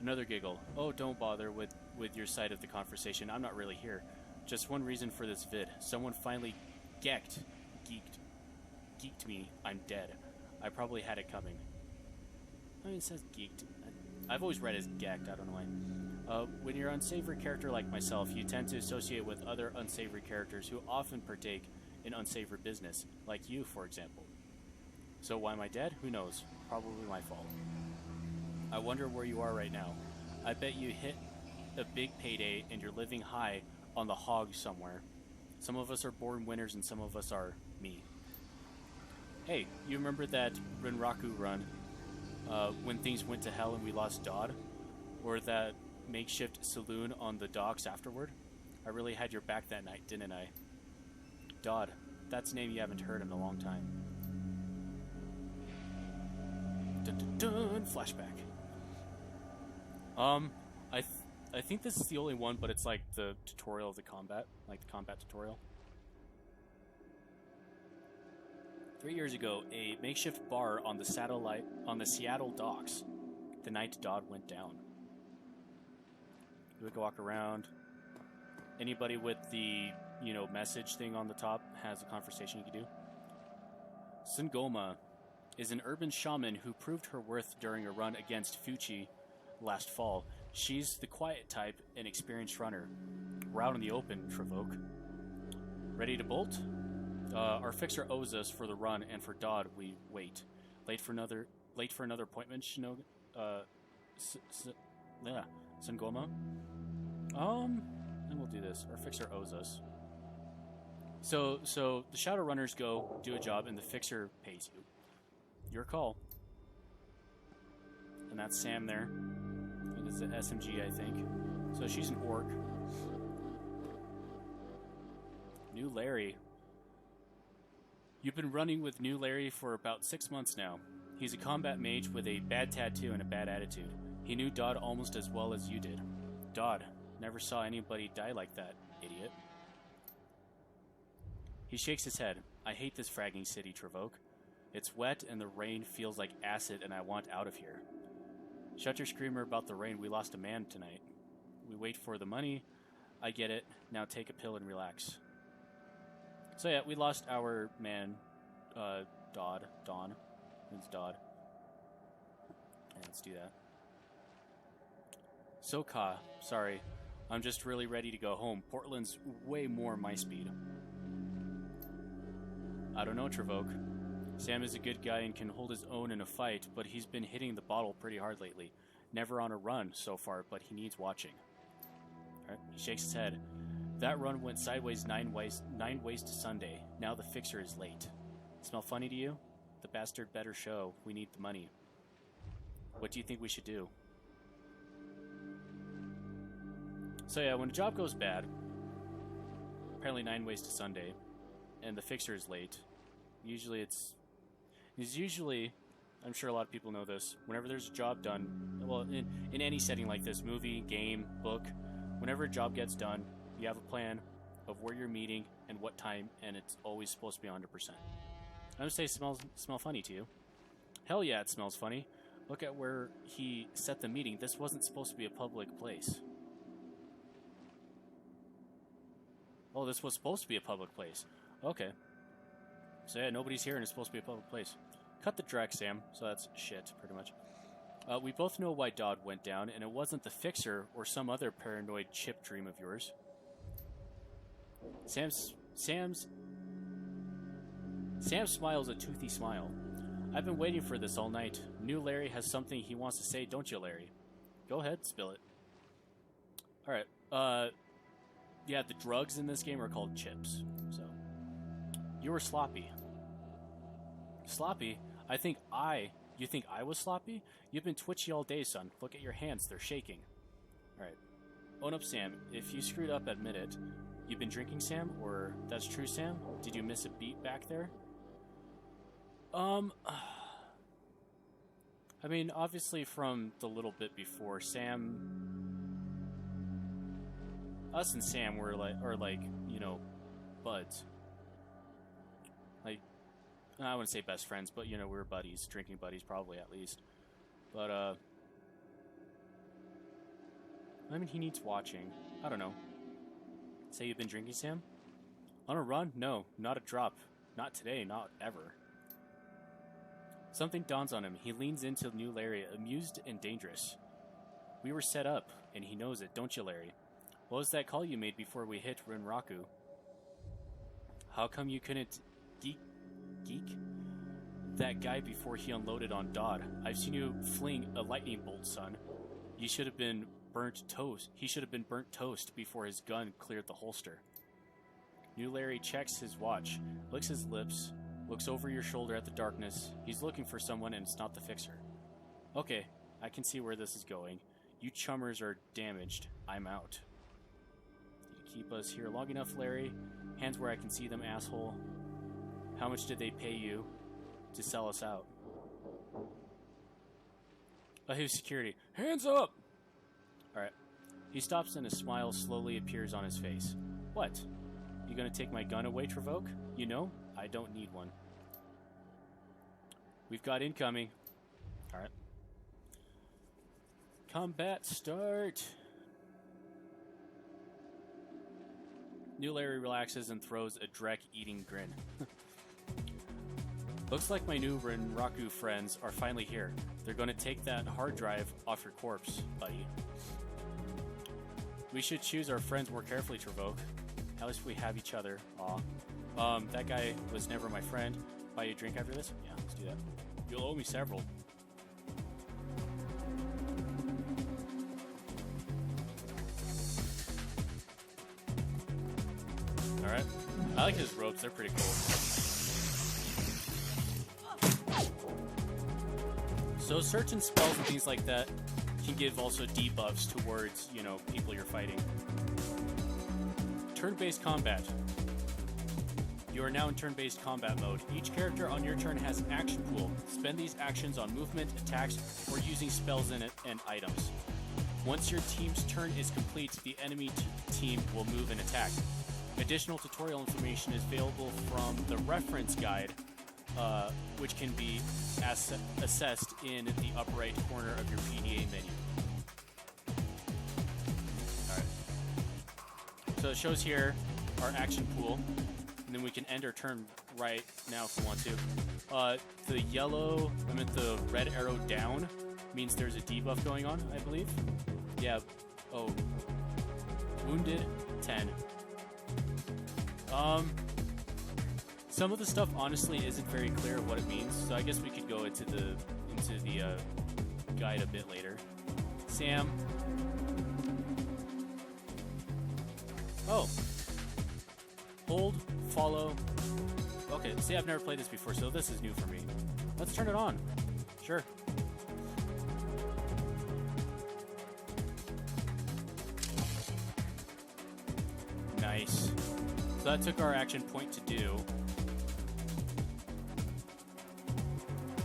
Another giggle. Oh, don't bother with your side of the conversation. I'm not really here. Just one reason for this vid. Someone finally geeked me. I'm dead. I probably had it coming. I mean, it says geeked. I've always read as gecked. I don't know why. When you're an unsavory character like myself, you tend to associate with other unsavory characters who often partake in unsavory business, like you, for example. So why am I dead? Who knows? Probably my fault. I wonder where you are right now. I bet you hit a big payday and you're living high on the hog somewhere. Some of us are born winners and some of us are me. Hey, you remember that Rinraku run when things went to hell and we lost Dodd? Or that makeshift saloon on the docks afterward? I really had your back that night, didn't I? Dodd. That's a name you haven't heard in a long time. Dun dun dun! Flashback. I think this is the only one, but it's like the tutorial of the combat, like the combat tutorial. 3 years ago, a makeshift bar on the Seattle docks. The night Dodd went down. We could walk around. Anybody with the, you know, message thing on the top has a conversation you can do. Sangoma is an urban shaman who proved her worth during a run against Fuchi last fall. She's the quiet type and experienced runner. We're out in the open, Travoke. Ready to bolt? Our fixer owes us for the run, and for Dodd, we wait. Late for another appointment, Sangoma? And we'll do this. Our fixer owes us. So the Shadowrunners go do a job, and the fixer pays you. Your call. And that's Sam there. It is an SMG, I think. So she's an orc. New Larry. You've been running with New Larry for about 6 months now. He's a combat mage with a bad tattoo and a bad attitude. He knew Dodd almost as well as you did. Dodd, never saw anybody die like that, idiot. He shakes his head. I hate this fragging city, Travoke. It's wet and the rain feels like acid and I want out of here. Shut your screamer about the rain. We lost a man tonight. We wait for the money. I get it. Now take a pill and relax. So yeah, we lost our man, Dodd. Dawn. It's Dodd. Yeah, let's do that. Soka, sorry. I'm just really ready to go home. Portland's way more my speed. I don't know, Travoke. Sam is a good guy and can hold his own in a fight, but he's been hitting the bottle pretty hard lately. Never on a run so far, but he needs watching. Alright, he shakes his head. That run went sideways 9 ways to Sunday. Now the fixer is late. Smell funny to you? The bastard better show. We need the money. What do you think we should do? So yeah, when a job goes bad, apparently 9 ways to Sunday, and the fixer is late, usually I'm sure a lot of people know this, whenever there's a job done, well, in any setting like this, movie, game, book, whenever a job gets done, you have a plan of where you're meeting and what time, and it's always supposed to be 100%. I'm going to say smell funny to you. Hell yeah, it smells funny. Look at where he set the meeting. This wasn't supposed to be a public place. Oh, this was supposed to be a public place. Okay. So yeah, nobody's here and it's supposed to be a public place. Cut the direct, Sam. So that's shit, pretty much. We both know why Dodd went down, and it wasn't the fixer or some other paranoid chip dream of yours. Sam smiles a toothy smile. I've been waiting for this all night. New Larry has something he wants to say, don't you, Larry? Go ahead, spill it. Alright, yeah, the drugs in this game are called chips, so. You were sloppy. Sloppy? You think I was sloppy? You've been twitchy all day, son. Look at your hands, they're shaking. Alright. Own up, Sam. If you screwed up, admit it. You've been drinking, Sam? Or, that's true, Sam? Did you miss a beat back there? I mean, obviously from the little bit before, us and Sam were like, you know, buds. Like, I wouldn't say best friends, but, you know, we were buddies, drinking buddies, probably, at least. But, I mean, he needs watching. I don't know. Say you've been drinking, Sam? On a run? No, not a drop. Not today, not ever. Something dawns on him. He leans into New Larry, amused and dangerous. We were set up, and he knows it, don't you, Larry? What was that call you made before we hit Rinraku? How come you couldn't geek that guy before he unloaded on Dodd? I've seen you fling a lightning bolt, son. You should have been burnt toast. He should have been burnt toast before his gun cleared the holster. New Larry checks his watch, licks his lips, looks over your shoulder at the darkness. He's looking for someone and it's not the fixer. Okay, I can see where this is going. You chummers are damaged. I'm out. You keep us here long enough, Larry. Hands where I can see them, asshole. How much did they pay you to sell us out? Oh, here's security. Hands up! Alright. He stops and a smile slowly appears on his face. What? You gonna take my gun away, Travoke? You know, I don't need one. We've got incoming. Alright. Combat start! New Larry relaxes and throws a Drek-eating grin. Looks like my new Rinraku friends are finally here. They're gonna take that hard drive off your corpse, buddy. We should choose our friends more carefully, Travoke. At least we have each other. Aw. That guy was never my friend. Buy you a drink after this? Yeah, let's do that. You'll owe me several. I like his ropes, they're pretty cool. So certain spells and things like that can give also debuffs towards, you know, people you're fighting. Turn-based combat. You are now in turn-based combat mode. Each character on your turn has an action pool. Spend these actions on movement, attacks, or using spells in it and items. Once your team's turn is complete, the enemy team will move and attack. Additional tutorial information is available from the reference guide, which can be assessed in the upper right corner of your PDA menu. Alright. So it shows here our action pool, and then we can end our turn right now if we want to. The yellow, the red arrow down means there's a debuff going on, I believe. Yeah. Oh. Wounded, 10. Some of the stuff honestly isn't very clear what it means, so I guess we could go into the guide a bit later. Sam. Oh. Hold, follow. Okay, see, I've never played this before, so this is new for me. Let's turn it on. Sure. Nice. So that took our action point to do.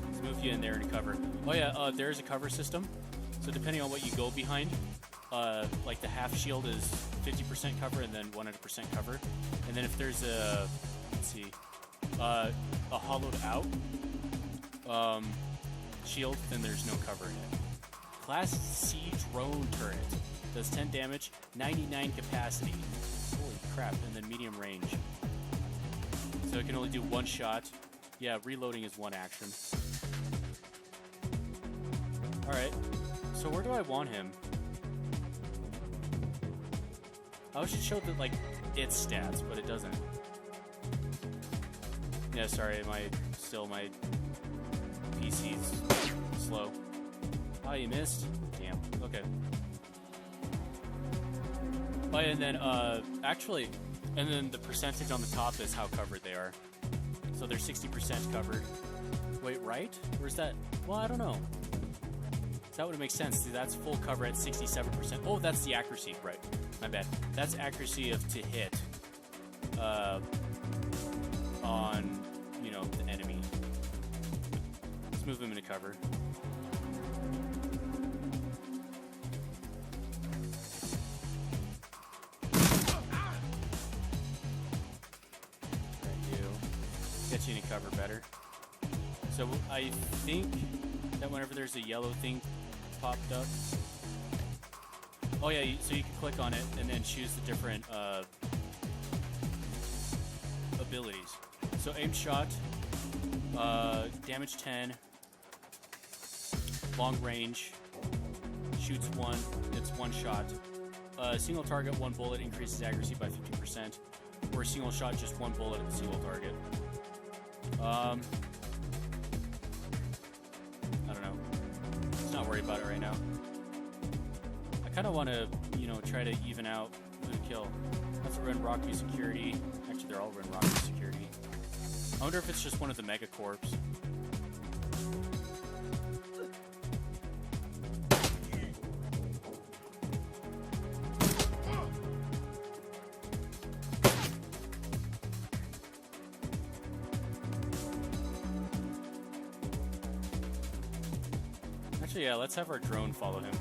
Let's move you in there to cover. Oh yeah, there's a cover system. So depending on what you go behind, like the half shield is 50% cover and then 100% cover. And then if there's a, let's see, a hollowed out shield, then there's no cover in it. Class C drone turret. Does 10 damage, 99 capacity. Holy crap, and then medium range. So it can only do one shot. Yeah, reloading is one action. Alright, so where do I want him? I should show like its stats, but it doesn't. Yeah, sorry, my PC's slow. Oh, you missed? Damn, okay. Oh, and then, actually, and then the percentage on the top is how covered they are. So they're 60% covered. Wait, right? Or is that? Well, I don't know. That would make sense. See, that's full cover at 67%. Oh, that's the accuracy, right. My bad. That's accuracy of to hit on, you know, the enemy. Let's move him into cover. Get you to cover better. So I think that whenever there's a yellow thing popped up, oh yeah, so you can click on it and then choose the different abilities. So aim shot, damage 10, long range, shoots 1, it's one shot. Single target, one bullet increases accuracy by 50%, or a single shot, just one bullet at a single target. I don't know. Let's not worry about it right now. I kind of want to, you know, try to even out the kill. That's a Ren Rocky security. Actually, they're all Ren Rocky security. I wonder if it's just one of the Mega Corps. Yeah, let's have our drone follow him.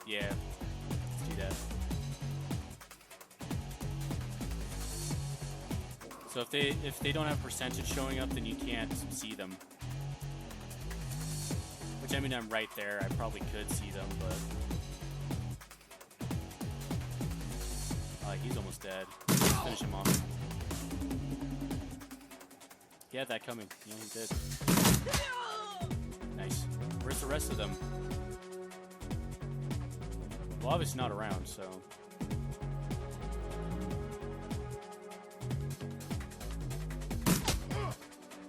Yeah, let's do that. So if they don't have percentage showing up, then you can't see them. Which, I mean, I'm right there. I probably could see them, but he's almost dead. Finish him off. He had that coming. Yeah, he did. Nice. Where's the rest of them? Well, obviously not around, so...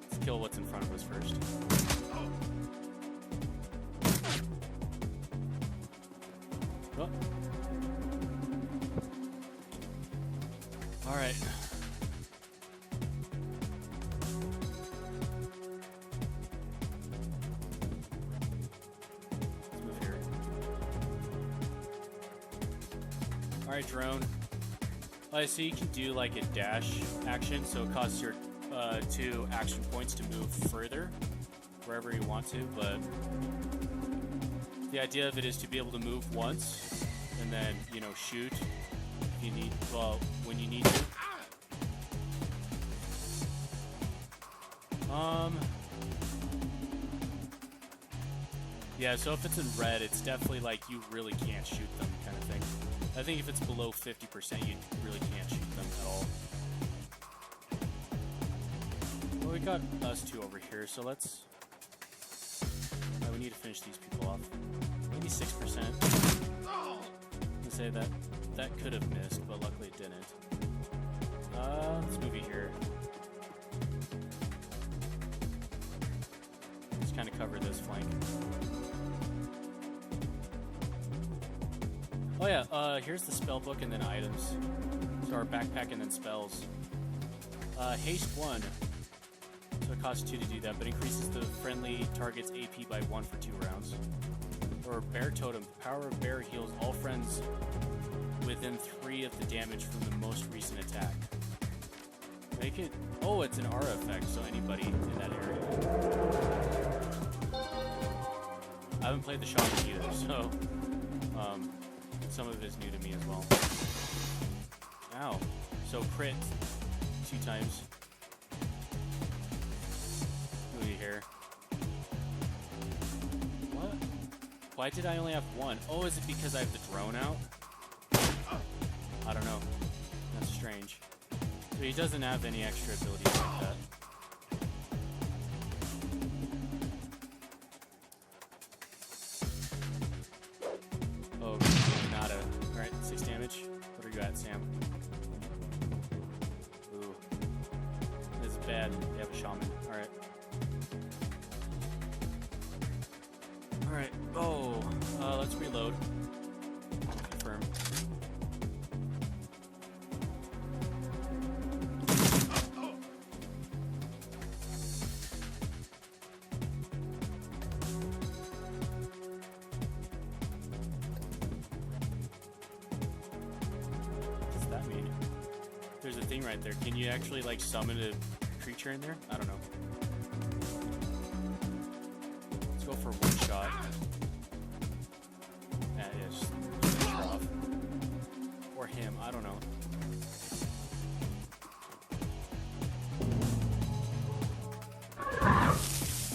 Let's kill what's in front of us first. Oh. All right. Let's move here. All right, drone. So you can do like a dash action, so it costs your 2 action points to move further wherever you want to, but the idea of it is to be able to move once and then, you know, shoot if you need, well, when you need to. Yeah, so if it's in red, it's definitely like you really can't shoot them kind of thing. I think if it's below 50%, you really can't shoot them at all. Well, we got us 2 over here, so let's... we need to finish these people off. 86%. I'd say that could have missed, but luckily it didn't. Let's move you here. Just kind of cover this flank. Oh yeah, here's the spell book and then items. So our backpack and then spells. Haste 1. So it costs 2 to do that, but increases the friendly target's AP by 1 for 2 rounds. Or Bear Totem. The power of Bear heals all friends within 3 of the damage from the most recent attack. Make it... Oh, it's an aura effect, so anybody in that area. I haven't played the Shaman either, so... some of it is new to me as well. Ow. So crit 2 times. Movie here. What? Why did I only have 1? Oh, is it because I have the drone out? I don't know. That's strange. So he doesn't have any extra abilities like that. Oh, nada. Alright, 6 damage. What are you at, Sam? Ooh. This is bad. You have a shaman. Alright. Alright. Oh. Let's reload. Confirm. There's a thing right there. Can you actually like summon a creature in there? I don't know. Let's go for 1 shot. Yeah, just finish her off. Or him, I don't know.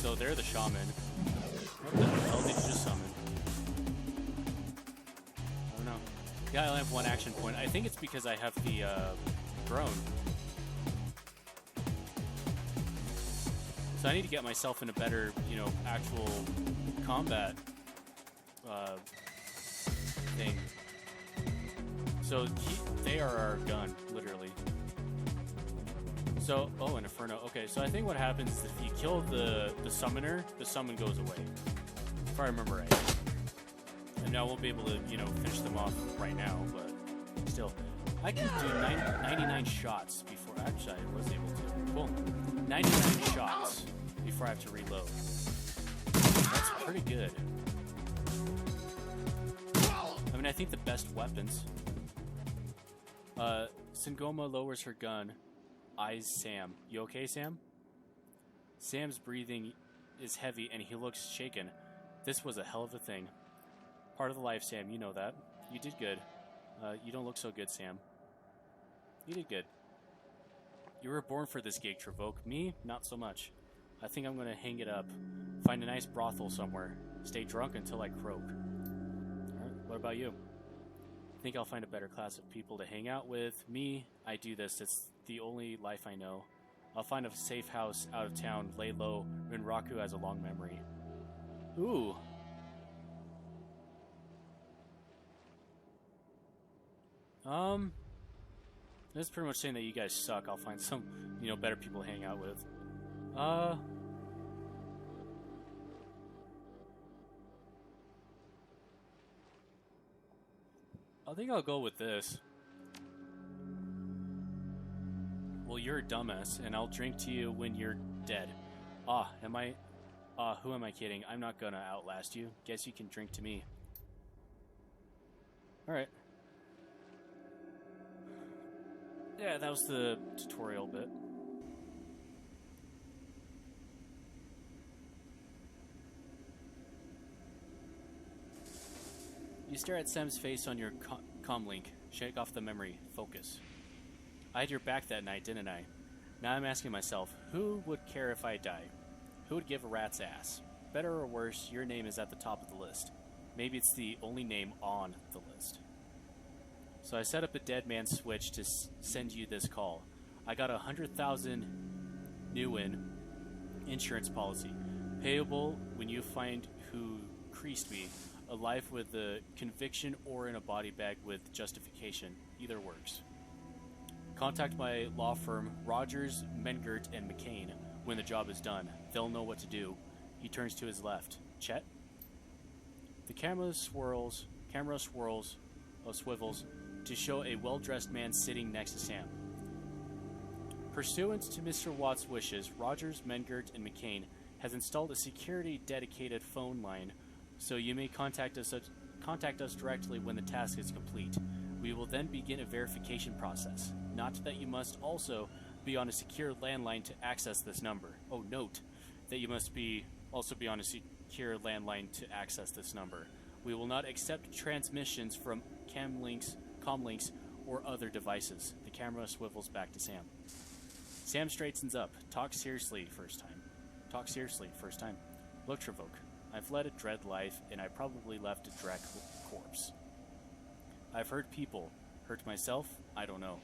So they're the shaman. What the hell did you just summon? I don't know. Yeah, I only have 1 action point. I think it's because I have the drone. So I need to get myself in a better, you know, actual combat thing. So they are our gun, literally. So, oh, an Inferno. Okay, so I think what happens is if you kill the summoner, the summon goes away. If I remember right. And I won't be able to, you know, finish them off right now, but still. I can do 99 shots before... Actually, I was able to. Cool. 99 shots before I have to reload. That's pretty good. I mean, I think the best weapons... Singoma lowers her gun. Eyes Sam. You okay, Sam? Sam's breathing is heavy and he looks shaken. This was a hell of a thing. Part of the life, Sam. You know that. You did good. You don't look so good, Sam. You did good. You were born for this gig, Travoke. Me? Not so much. I think I'm gonna hang it up. Find a nice brothel somewhere. Stay drunk until I croak. Alright, what about you? I think I'll find a better class of people to hang out with. Me, I do this. It's the only life I know. I'll find a safe house out of town, lay low, when Raku has a long memory. Ooh. That's pretty much saying that you guys suck. I'll find some, you know, better people to hang out with. I think I'll go with this. you're a dumbass, and I'll drink to you when you're dead. Am I? Who am I kidding? I'm not gonna outlast you. Guess you can drink to me. Alright. Yeah, that was the tutorial bit. You stare at Sam's face on your comlink. Shake off the memory. Focus. I had your back that night, didn't I? Now I'm asking myself, who would care if I die? Who would give a rat's ass? Better or worse, your name is at the top of the list. Maybe it's the only name on the list. So I set up a dead man switch to send you this call. I got 100,000 Nguyen insurance policy, payable when you find who creased me, alive with a conviction or in a body bag with justification. Either works. Contact my law firm, Rogers, Mengert, and McCain, when the job is done. They'll know what to do. He turns to his left. Chet? The camera swivels to show a well-dressed man sitting next to Sam. Pursuant to Mr. Watt's wishes, Rogers, Mengert, and McCain has installed a security-dedicated phone line, so you may contact us directly when the task is complete. We will then begin a verification process. Not that you must also be on a secure landline to access this number. Oh, note that you must also be on a secure landline to access this number. We will not accept transmissions from comlinks, or other devices. The camera swivels back to Sam. Sam straightens up. Talk seriously first time. Look, Trevok, I've led a dread life, and I probably left a dread corpse. I've hurt people. Hurt myself? I don't know.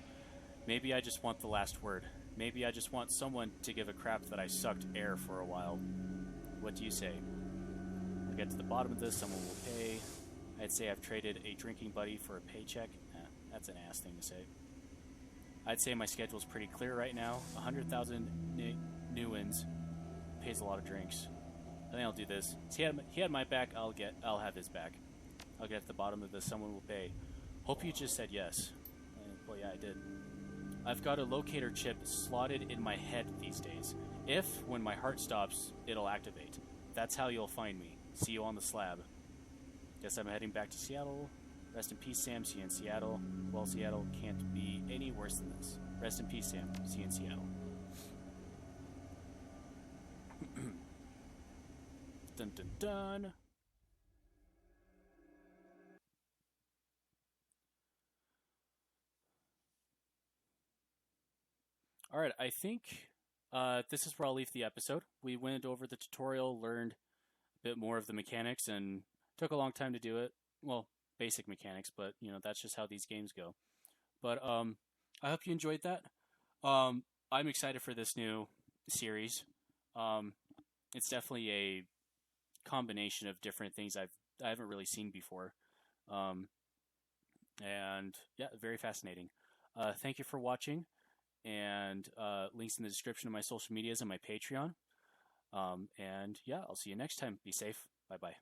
Maybe I just want the last word. Maybe I just want someone to give a crap that I sucked air for a while. What do you say? I'll get to the bottom of this. Someone will pay. I'd say I've traded a drinking buddy for a paycheck. That's an ass thing to say. I'd say my schedule's pretty clear right now. 100,000 Nguyen's pays a lot of drinks. I think I'll do this. So he had my back. I'll have his back. I'll get to the bottom of this. Someone will pay. Hope you just said yes. Well, yeah, I did. I've got a locator chip slotted in my head these days. If, when my heart stops, it'll activate. That's how you'll find me. See you on the slab. Guess I'm heading back to Seattle. Rest in peace, Sam. See you in Seattle. Well, Seattle can't be any worse than this. Rest in peace, Sam. See you in Seattle. Dun dun dun. Alright, I think this is where I'll leave the episode. We went over the tutorial, learned a bit more of the mechanics, and took a long time to do it. Well, basic mechanics, but, you know, that's just how these games go. But I hope you enjoyed that. I'm excited for this new series. It's definitely a combination of different things I haven't really seen before. And, yeah, very fascinating. Thank you for watching. And links in the description of my social medias and my Patreon. And yeah, I'll see you next time. Be safe. Bye-bye.